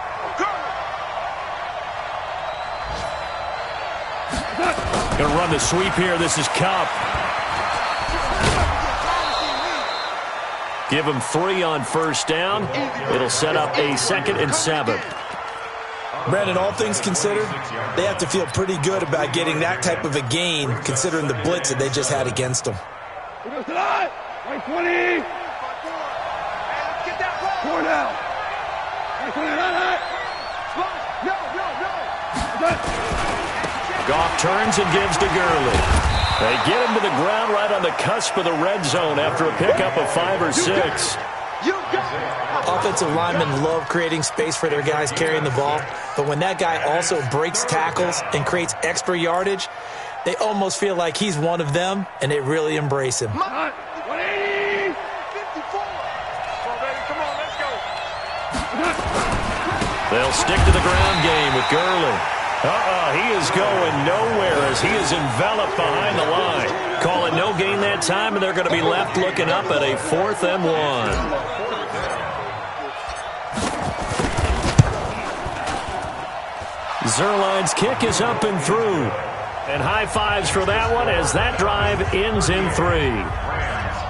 Going to run the sweep here. This is Kupp. Give him 3 on first down. It'll set up a 2nd and 7. Brandon, all things considered, they have to feel pretty good about getting that type of a gain, considering the blitz that they just had against them. 20. 4 down. Goff turns and gives to Gurley. They get him to the ground right on the cusp of the red zone after a pickup of 5 or 6. Offensive linemen love creating space for their guys carrying the ball, but when that guy also breaks tackles and creates extra yardage, they almost feel like he's one of them, and they really embrace him. 180. 54. Come on, baby. Come on, let's go. They'll stick to the ground game with Gurley. He is going nowhere as he is enveloped behind the line. Call it no gain that time, and they're going to be left looking up at a 4th and 1. Zerline's kick is up and through. And high fives for that one as that drive ends in 3.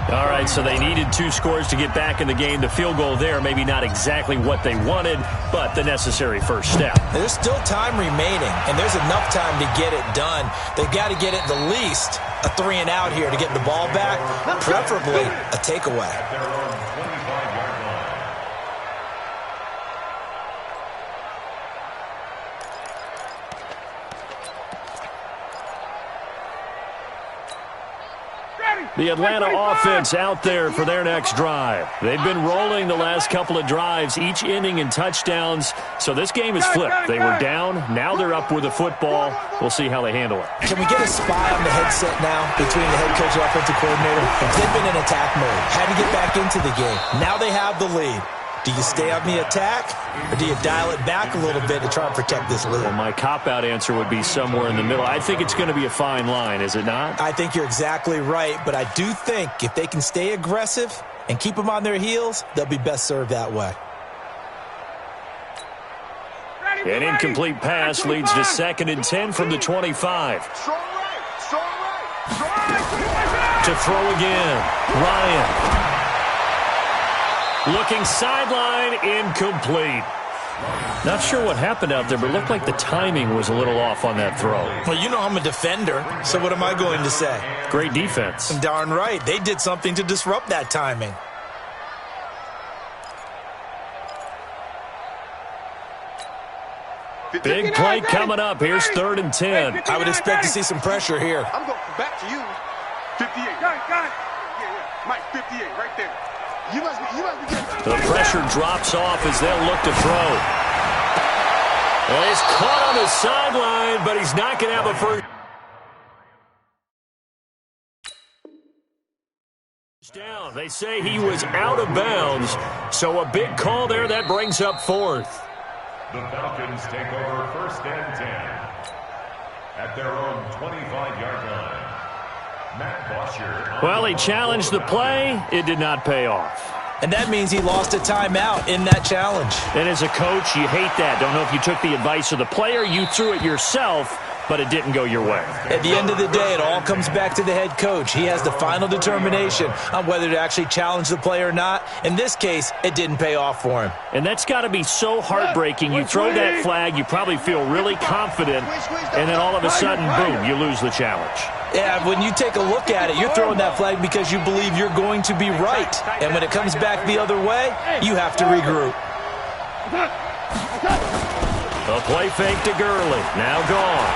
All right, so they needed 2 scores to get back in the game. The field goal there, maybe not exactly what they wanted, but the necessary first step. There's still time remaining, and there's enough time to get it done. They've got to get at the least a 3 and out here to get the ball back, preferably a takeaway. The Atlanta offense out there for their next drive. They've been rolling the last couple of drives, each ending in touchdowns. So this game is flipped. They were down. Now they're up with the football. We'll see how they handle it. Can we get a spy on the headset now between the head coach and offensive coordinator? They've been in attack mode. Had to get back into the game. Now they have the lead. Do you stay on the attack, or do you dial it back a little bit to try and protect this lead? Well, my cop-out answer would be somewhere in the middle. I think it's going to be a fine line, is it not? I think you're exactly right, but I do think if they can stay aggressive and keep them on their heels, they'll be best served that way. An incomplete pass leads to 2nd and 10 from the 25. Strong right. Strong right. To throw again. Ryan. Looking sideline, incomplete. Not sure what happened out there, but it looked like the timing was a little off on that throw. Well, you know I'm a defender, so what am I going to say? Great defense. Darn right. They did something to disrupt that timing. Big play coming up. Here's 3rd and 10. I would expect to see some pressure here. I'm going back to you. 58. Got it. Yeah. Mike, 58 right there. You must be getting... The pressure drops off as they'll look to throw. Well, he's caught on the sideline, but he's not going to have a first down. They say he was out of bounds, so a big call there. That brings up 4th. The Falcons take over 1st and 10 at their own 25-yard line. Matt Bosher. Well, he challenged the play. It did not pay off. And that means he lost a timeout in that challenge. And as a coach, you hate that. Don't know if you took the advice of the player, you threw it yourself, but it didn't go your way. At the end of the day, it all comes back to the head coach. He has the final determination on whether to actually challenge the play or not. In this case, it didn't pay off for him. And that's got to be so heartbreaking. You throw that flag, you probably feel really confident, and then all of a sudden, boom, you lose the challenge. Yeah, when you take a look at it, you're throwing that flag because you believe you're going to be right. And when it comes back the other way, you have to regroup. A play fake to Gurley. Now gone.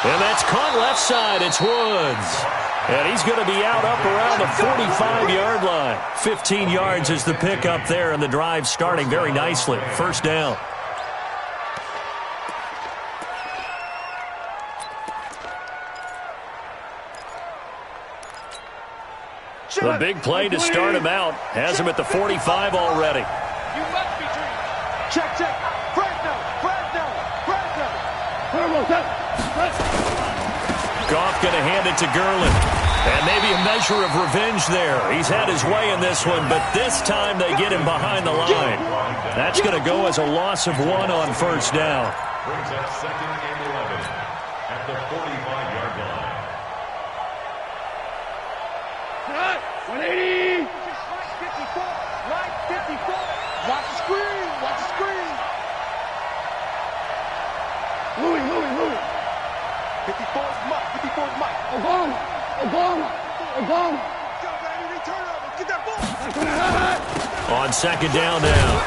And that's caught left side. It's Woods. And he's going to be out up around the 45-yard line. 15 yards is the pickup there, and the drive starting very nicely. 1st down. The big play to start him out. Has him at the 45 already. You must be dreaming. Check. Fresno. Goff going to hand it to Gurley. And maybe a measure of revenge there. He's had his way in this one, but this time they get him behind the line. That's going to go as a loss of 1 on 1st down. Brings up 2nd and 11 at the 45-yard line. 180. 54. Right 54. Watch the screen. 54 is Mike. 54 is Mike. Obama. Get that ball. On 2nd down now,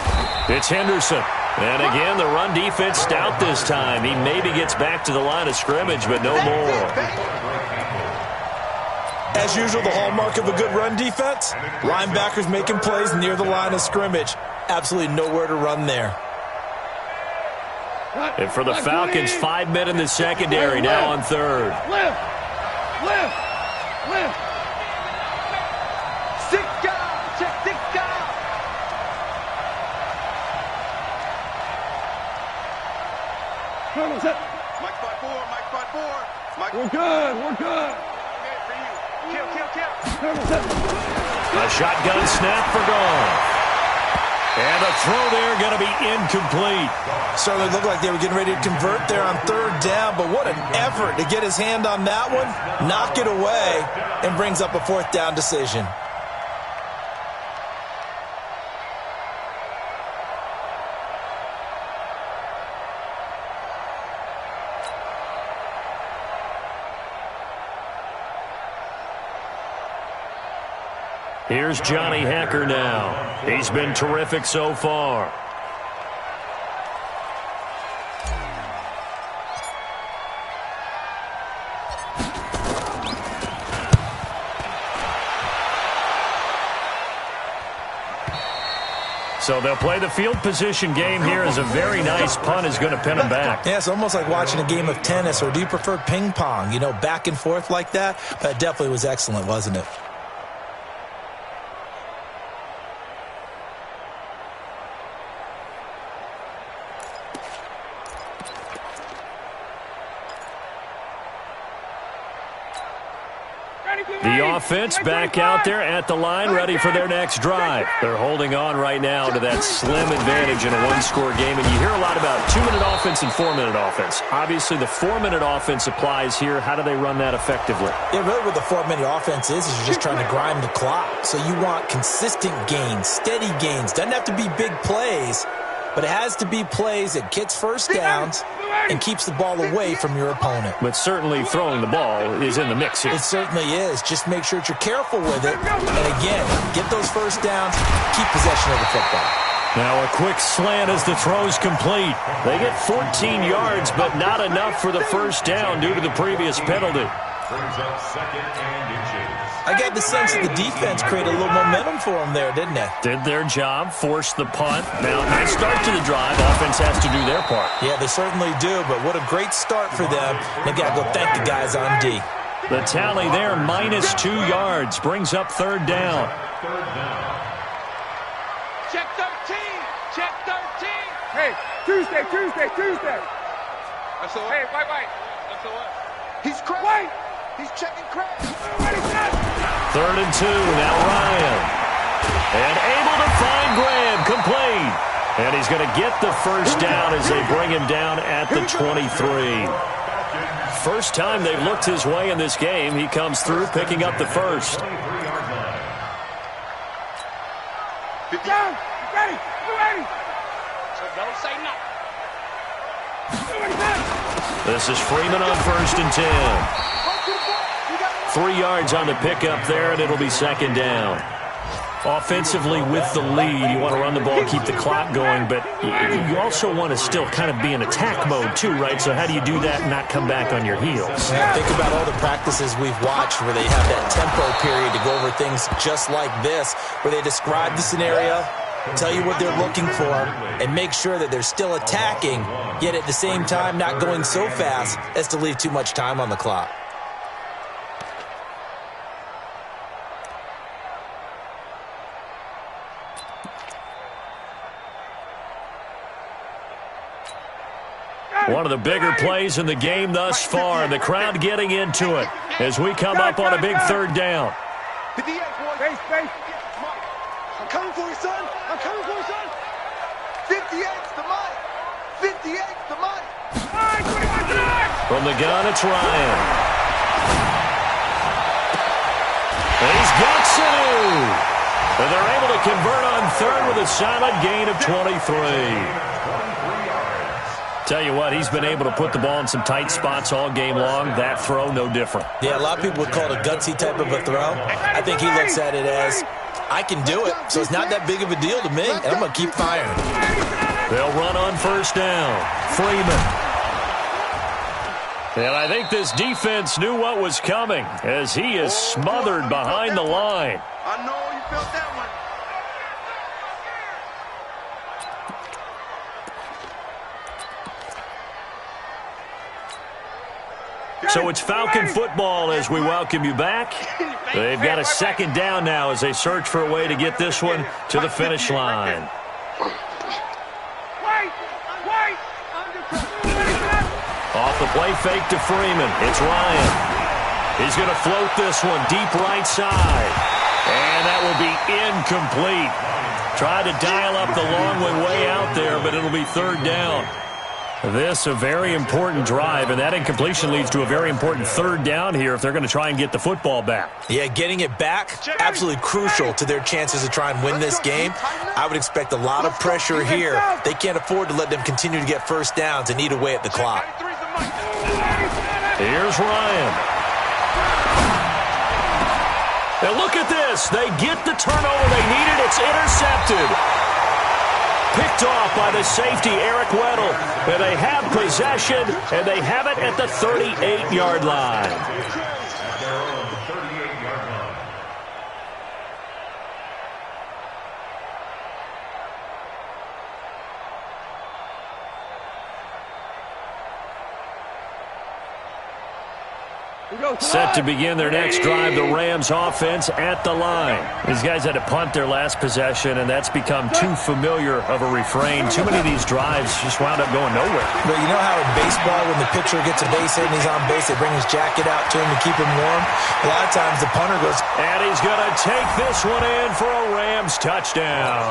it's Henderson. And again, the run defense stout this time. He maybe gets back to the line of scrimmage, but no more. As usual, the hallmark of a good run defense, linebackers making plays near the line of scrimmage. Absolutely nowhere to run there. And for the Falcons, 5 men in the secondary now on 3rd. Left. 6 guys. Check 6 guys. Mike 5-4. We're good. Kill. A shotgun snap for Goff. And the throw there going to be incomplete. Certainly looked like they were getting ready to convert there on 3rd down, but what an effort to get his hand on that one, knock it away, and brings up a 4th down decision. Here's Johnny Hacker now. He's been terrific so far. So they'll play the field position game here as a very nice punt is going to pin them back. Yeah, it's almost like watching a game of tennis, or do you prefer ping pong? You know, back and forth like that? But it definitely was excellent, wasn't it? The offense back out there at the line, ready for their next drive. They're holding on right now to that slim advantage in a one-score game. And you hear a lot about 2-minute offense and 4-minute offense. Obviously, the 4-minute offense applies here. How do they run that effectively? Yeah, really what the 4-minute offense is you're just trying to grind the clock. So you want consistent gains, steady gains. Doesn't have to be big plays, but it has to be plays that gets first downs and keeps the ball away from your opponent. But certainly throwing the ball is in the mix here. It certainly is. Just make sure that you're careful with it. And again, get those first downs, keep possession of the football. Now a quick slant as the throw's complete. They get 14 yards, but not enough for the first down due to the previous penalty. Brings up second and inches. I got the sense that the defense created a little momentum for them there, didn't it? Did their job, forced the punt. Now, nice start to the drive. Offense has to do their part. Yeah, they certainly do, but what a great start for them. They got to go thank the guys on D. The tally there, minus 2 yards, brings up third down. Check 13. Check 13. Hey, Tuesday. That's all. Hey, wait. That's all. He's cracked. Wait. He's checking crack. Third and 2, now Ryan. And able to find Graham, complete. And he's going to get the first down as they bring him down at the 23. First time they've looked his way in this game. He comes through, picking up the first. Down. Ready. So don't say nothing. This is Freeman on first and 10. 3 yards on the pickup there, and it'll be second down. Offensively with the lead, you want to run the ball, keep the clock going, but you also want to still kind of be in attack mode too, right? So how do you do that and not come back on your heels? Yeah, think about all the practices we've watched where they have that tempo period to go over things just like this, where they describe the scenario, tell you what they're looking for, and make sure that they're still attacking, yet at the same time not going so fast as to leave too much time on the clock. One of the bigger plays in the game thus far, and the crowd getting into it as we come up on a big third down. 58, boy. Space. I'm coming for you, son. 58's the money. 58's the money. From the gun, it's Ryan. He's got Sanu. And they're able to convert on third with a solid gain of 23. Tell you what, he's been able to put the ball in some tight spots all game long. That throw, no different. Yeah, a lot of people would call it a gutsy type of a throw. I think he looks at it as, I can do it, so it's not that big of a deal to me, and I'm going to keep firing. They'll run on first down. Freeman. And I think this defense knew what was coming as he is smothered behind the line. I know you felt that one. So it's Falcon football as we welcome you back. They've got a second down now as they search for a way to get this one to the finish line. Off the play fake to Freeman. It's Ryan. He's going to float this one deep right side. And that will be incomplete. Tried to dial up the long one way out there, but it'll be third down. This a very important drive, and that incompletion leads to a very important third down here if they're going to try and get the football back. Yeah, getting it back, absolutely crucial to their chances to try and win this game. I would expect a lot of pressure here. They can't afford to let them continue to get first downs and eat away at the clock. Here's Ryan. And look at this. They get the turnover they needed. It's intercepted. Picked off by the safety, Eric Weddle. And they have possession, and they have it at the 38-yard line. Set to begin their next drive, the Rams offense at the line. These guys had to punt their last possession, and that's become too familiar of a refrain. Too many of these drives just wound up going nowhere. But you know how in baseball, when the pitcher gets a base hit and he's on base, they bring his jacket out to him to keep him warm? A lot of times the punter goes... And he's going to take this one in for a Rams touchdown.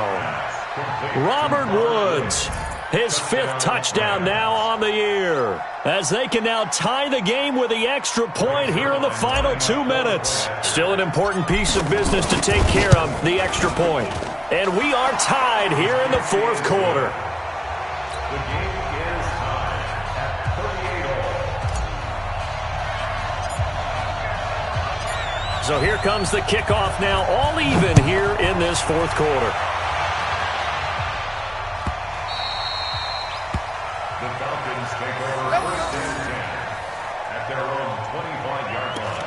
Robert Woods, his 5th touchdown now on the year, as they can now tie the game with the extra point here in the final 2 minutes. Still an important piece of business to take care of, the extra point. And we are tied here in the 4th quarter. The game is tied at 38 all. So here comes the kickoff now, all even here in this 4th quarter. The Falcons take over 1st and 10 at their own 25-yard line.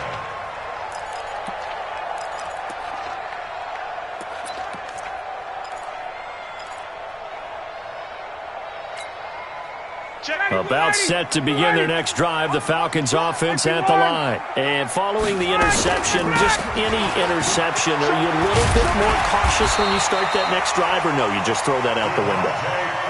About set to begin their next drive, the Falcons offense at the line. And following the interception, just any interception, are you a little bit more cautious when you start that next drive, or no, you just throw that out the window?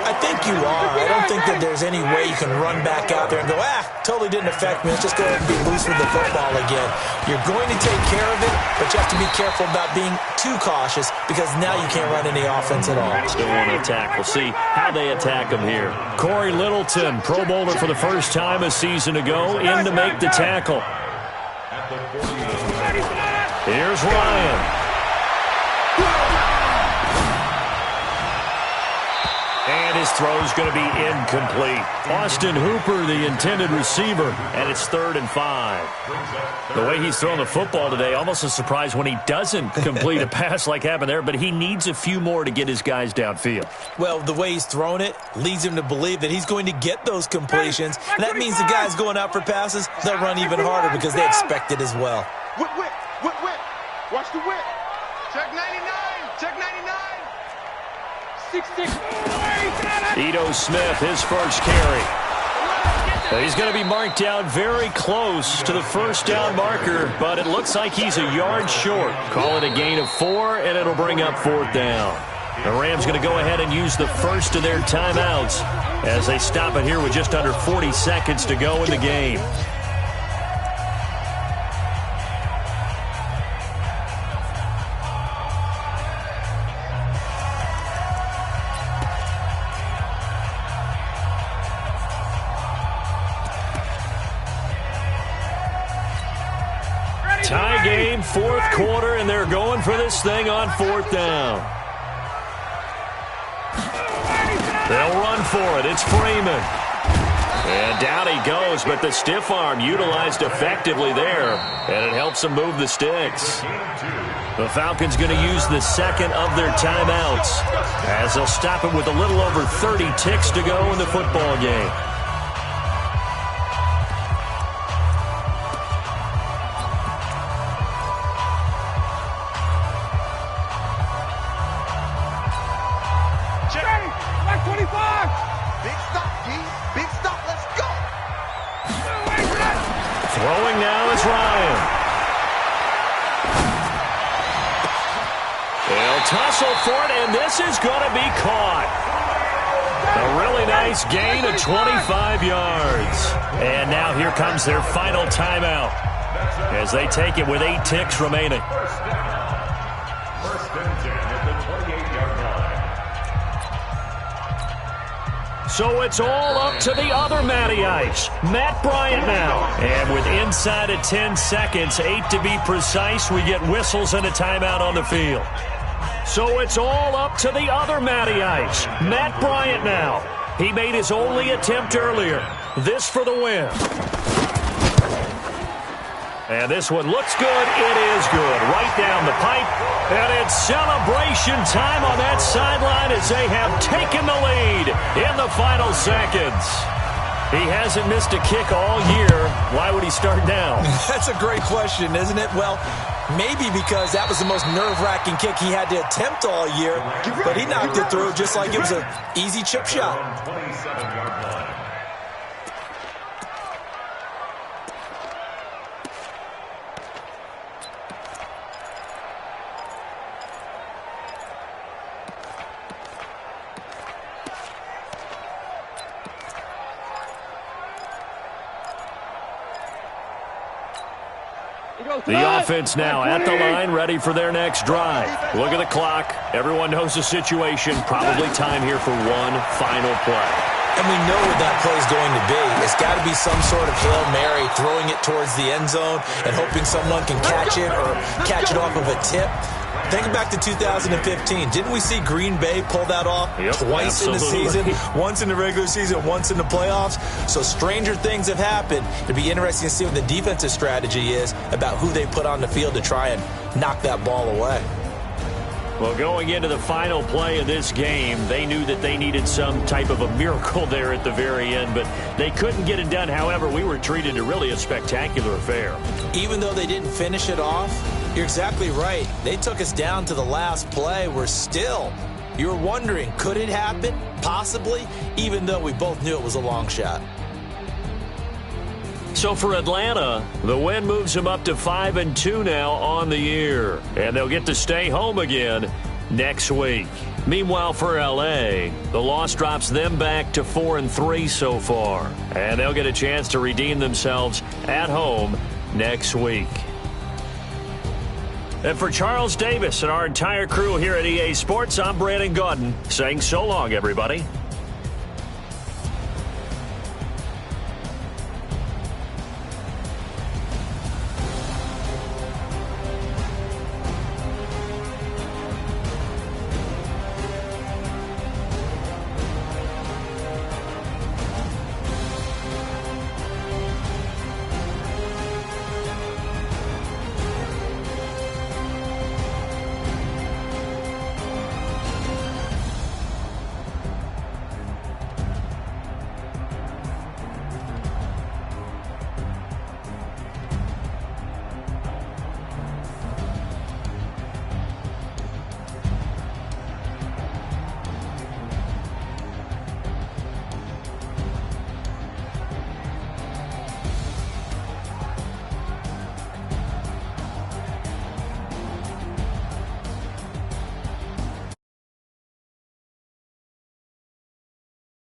I think you are. I don't think that there's any way you can run back out there and go, totally didn't affect me. Let's just go ahead and be loose with the football again. You're going to take care of it, but you have to be careful about being too cautious because now you can't run any offense at all. Still want to attack. We'll see how they attack him here. Corey Littleton, Pro Bowler for the first time a season ago, in to make the tackle. Here's Ryan. And his throw's going to be incomplete. Austin Hooper, the intended receiver, and it's 3rd and 5. The way he's throwing the football today, almost a surprise when he doesn't complete a pass like happened there, but he needs a few more to get his guys downfield. Well, the way he's thrown it leads him to believe that he's going to get those completions, and that means the guys going out for passes, they'll run even harder because they expect it as well. Whip. Watch the whip. Check 99. Check 99. 6'6". Ito Smith, his first carry. He's going to be marked down very close to the first down marker, but it looks like he's a yard short. Call it a gain of 4, and it'll bring up 4th down. The Rams going to go ahead and use the first of their timeouts as they stop it here with just under 40 seconds to go in the game. Tie game, 4th quarter, and they're going for this thing on 4th down. They'll run for it. It's Freeman. And down he goes, but the stiff arm utilized effectively there, and it helps them move the sticks. The Falcons going to use the second of their timeouts as they'll stop it with a little over 30 ticks to go in the football game. Throwing now is Ryan. They'll tussle for it, and this is going to be caught. A really nice gain of 25 yards. And now here comes their final timeout as they take it with 8 ticks remaining. First and 10 at the 28-yard line. So it's all up to the other Matty Ice, Matt Bryant now. And with inside of 10 seconds, 8 to be precise, we get whistles and a timeout on the field. So it's all up to the other Matty Ice, Matt Bryant now. He made his only attempt earlier. This for the win. And this one looks good. It is good. Right down the pipe. And it's celebration time on that sideline as they have taken the lead in the final seconds. He hasn't missed a kick all year. Why would he start now? That's a great question, isn't it? Well, maybe because that was the most nerve-wracking kick he had to attempt all year, but he knocked it through just like it was an easy chip shot. 27-yard line. The offense now at the line, ready for their next drive. Look at the clock. Everyone knows the situation. Probably time here for one final play. And we know what that play is going to be. It's got to be some sort of Hail Mary, throwing it towards the end zone and hoping someone can catch it or catch it off of a tip. Think back to 2015. Didn't we see Green Bay pull that off twice in the season? Once in the regular season, once in the playoffs. So stranger things have happened. It'd be interesting to see what the defensive strategy is about who they put on the field to try and knock that ball away. Well, going into the final play of this game, they knew that they needed some type of a miracle there at the very end, but they couldn't get it done. However, we were treated to really a spectacular affair. Even though they didn't finish it off, you're exactly right. They took us down to the last play. You're wondering, could it happen? Possibly, even though we both knew it was a long shot. So for Atlanta, the win moves them up to 5-2 now on the year. And they'll get to stay home again next week. Meanwhile, for L.A., the loss drops them back to 4-3 so far. And they'll get a chance to redeem themselves at home next week. And for Charles Davis and our entire crew here at EA Sports, I'm Brandon Gaudin saying so long, everybody.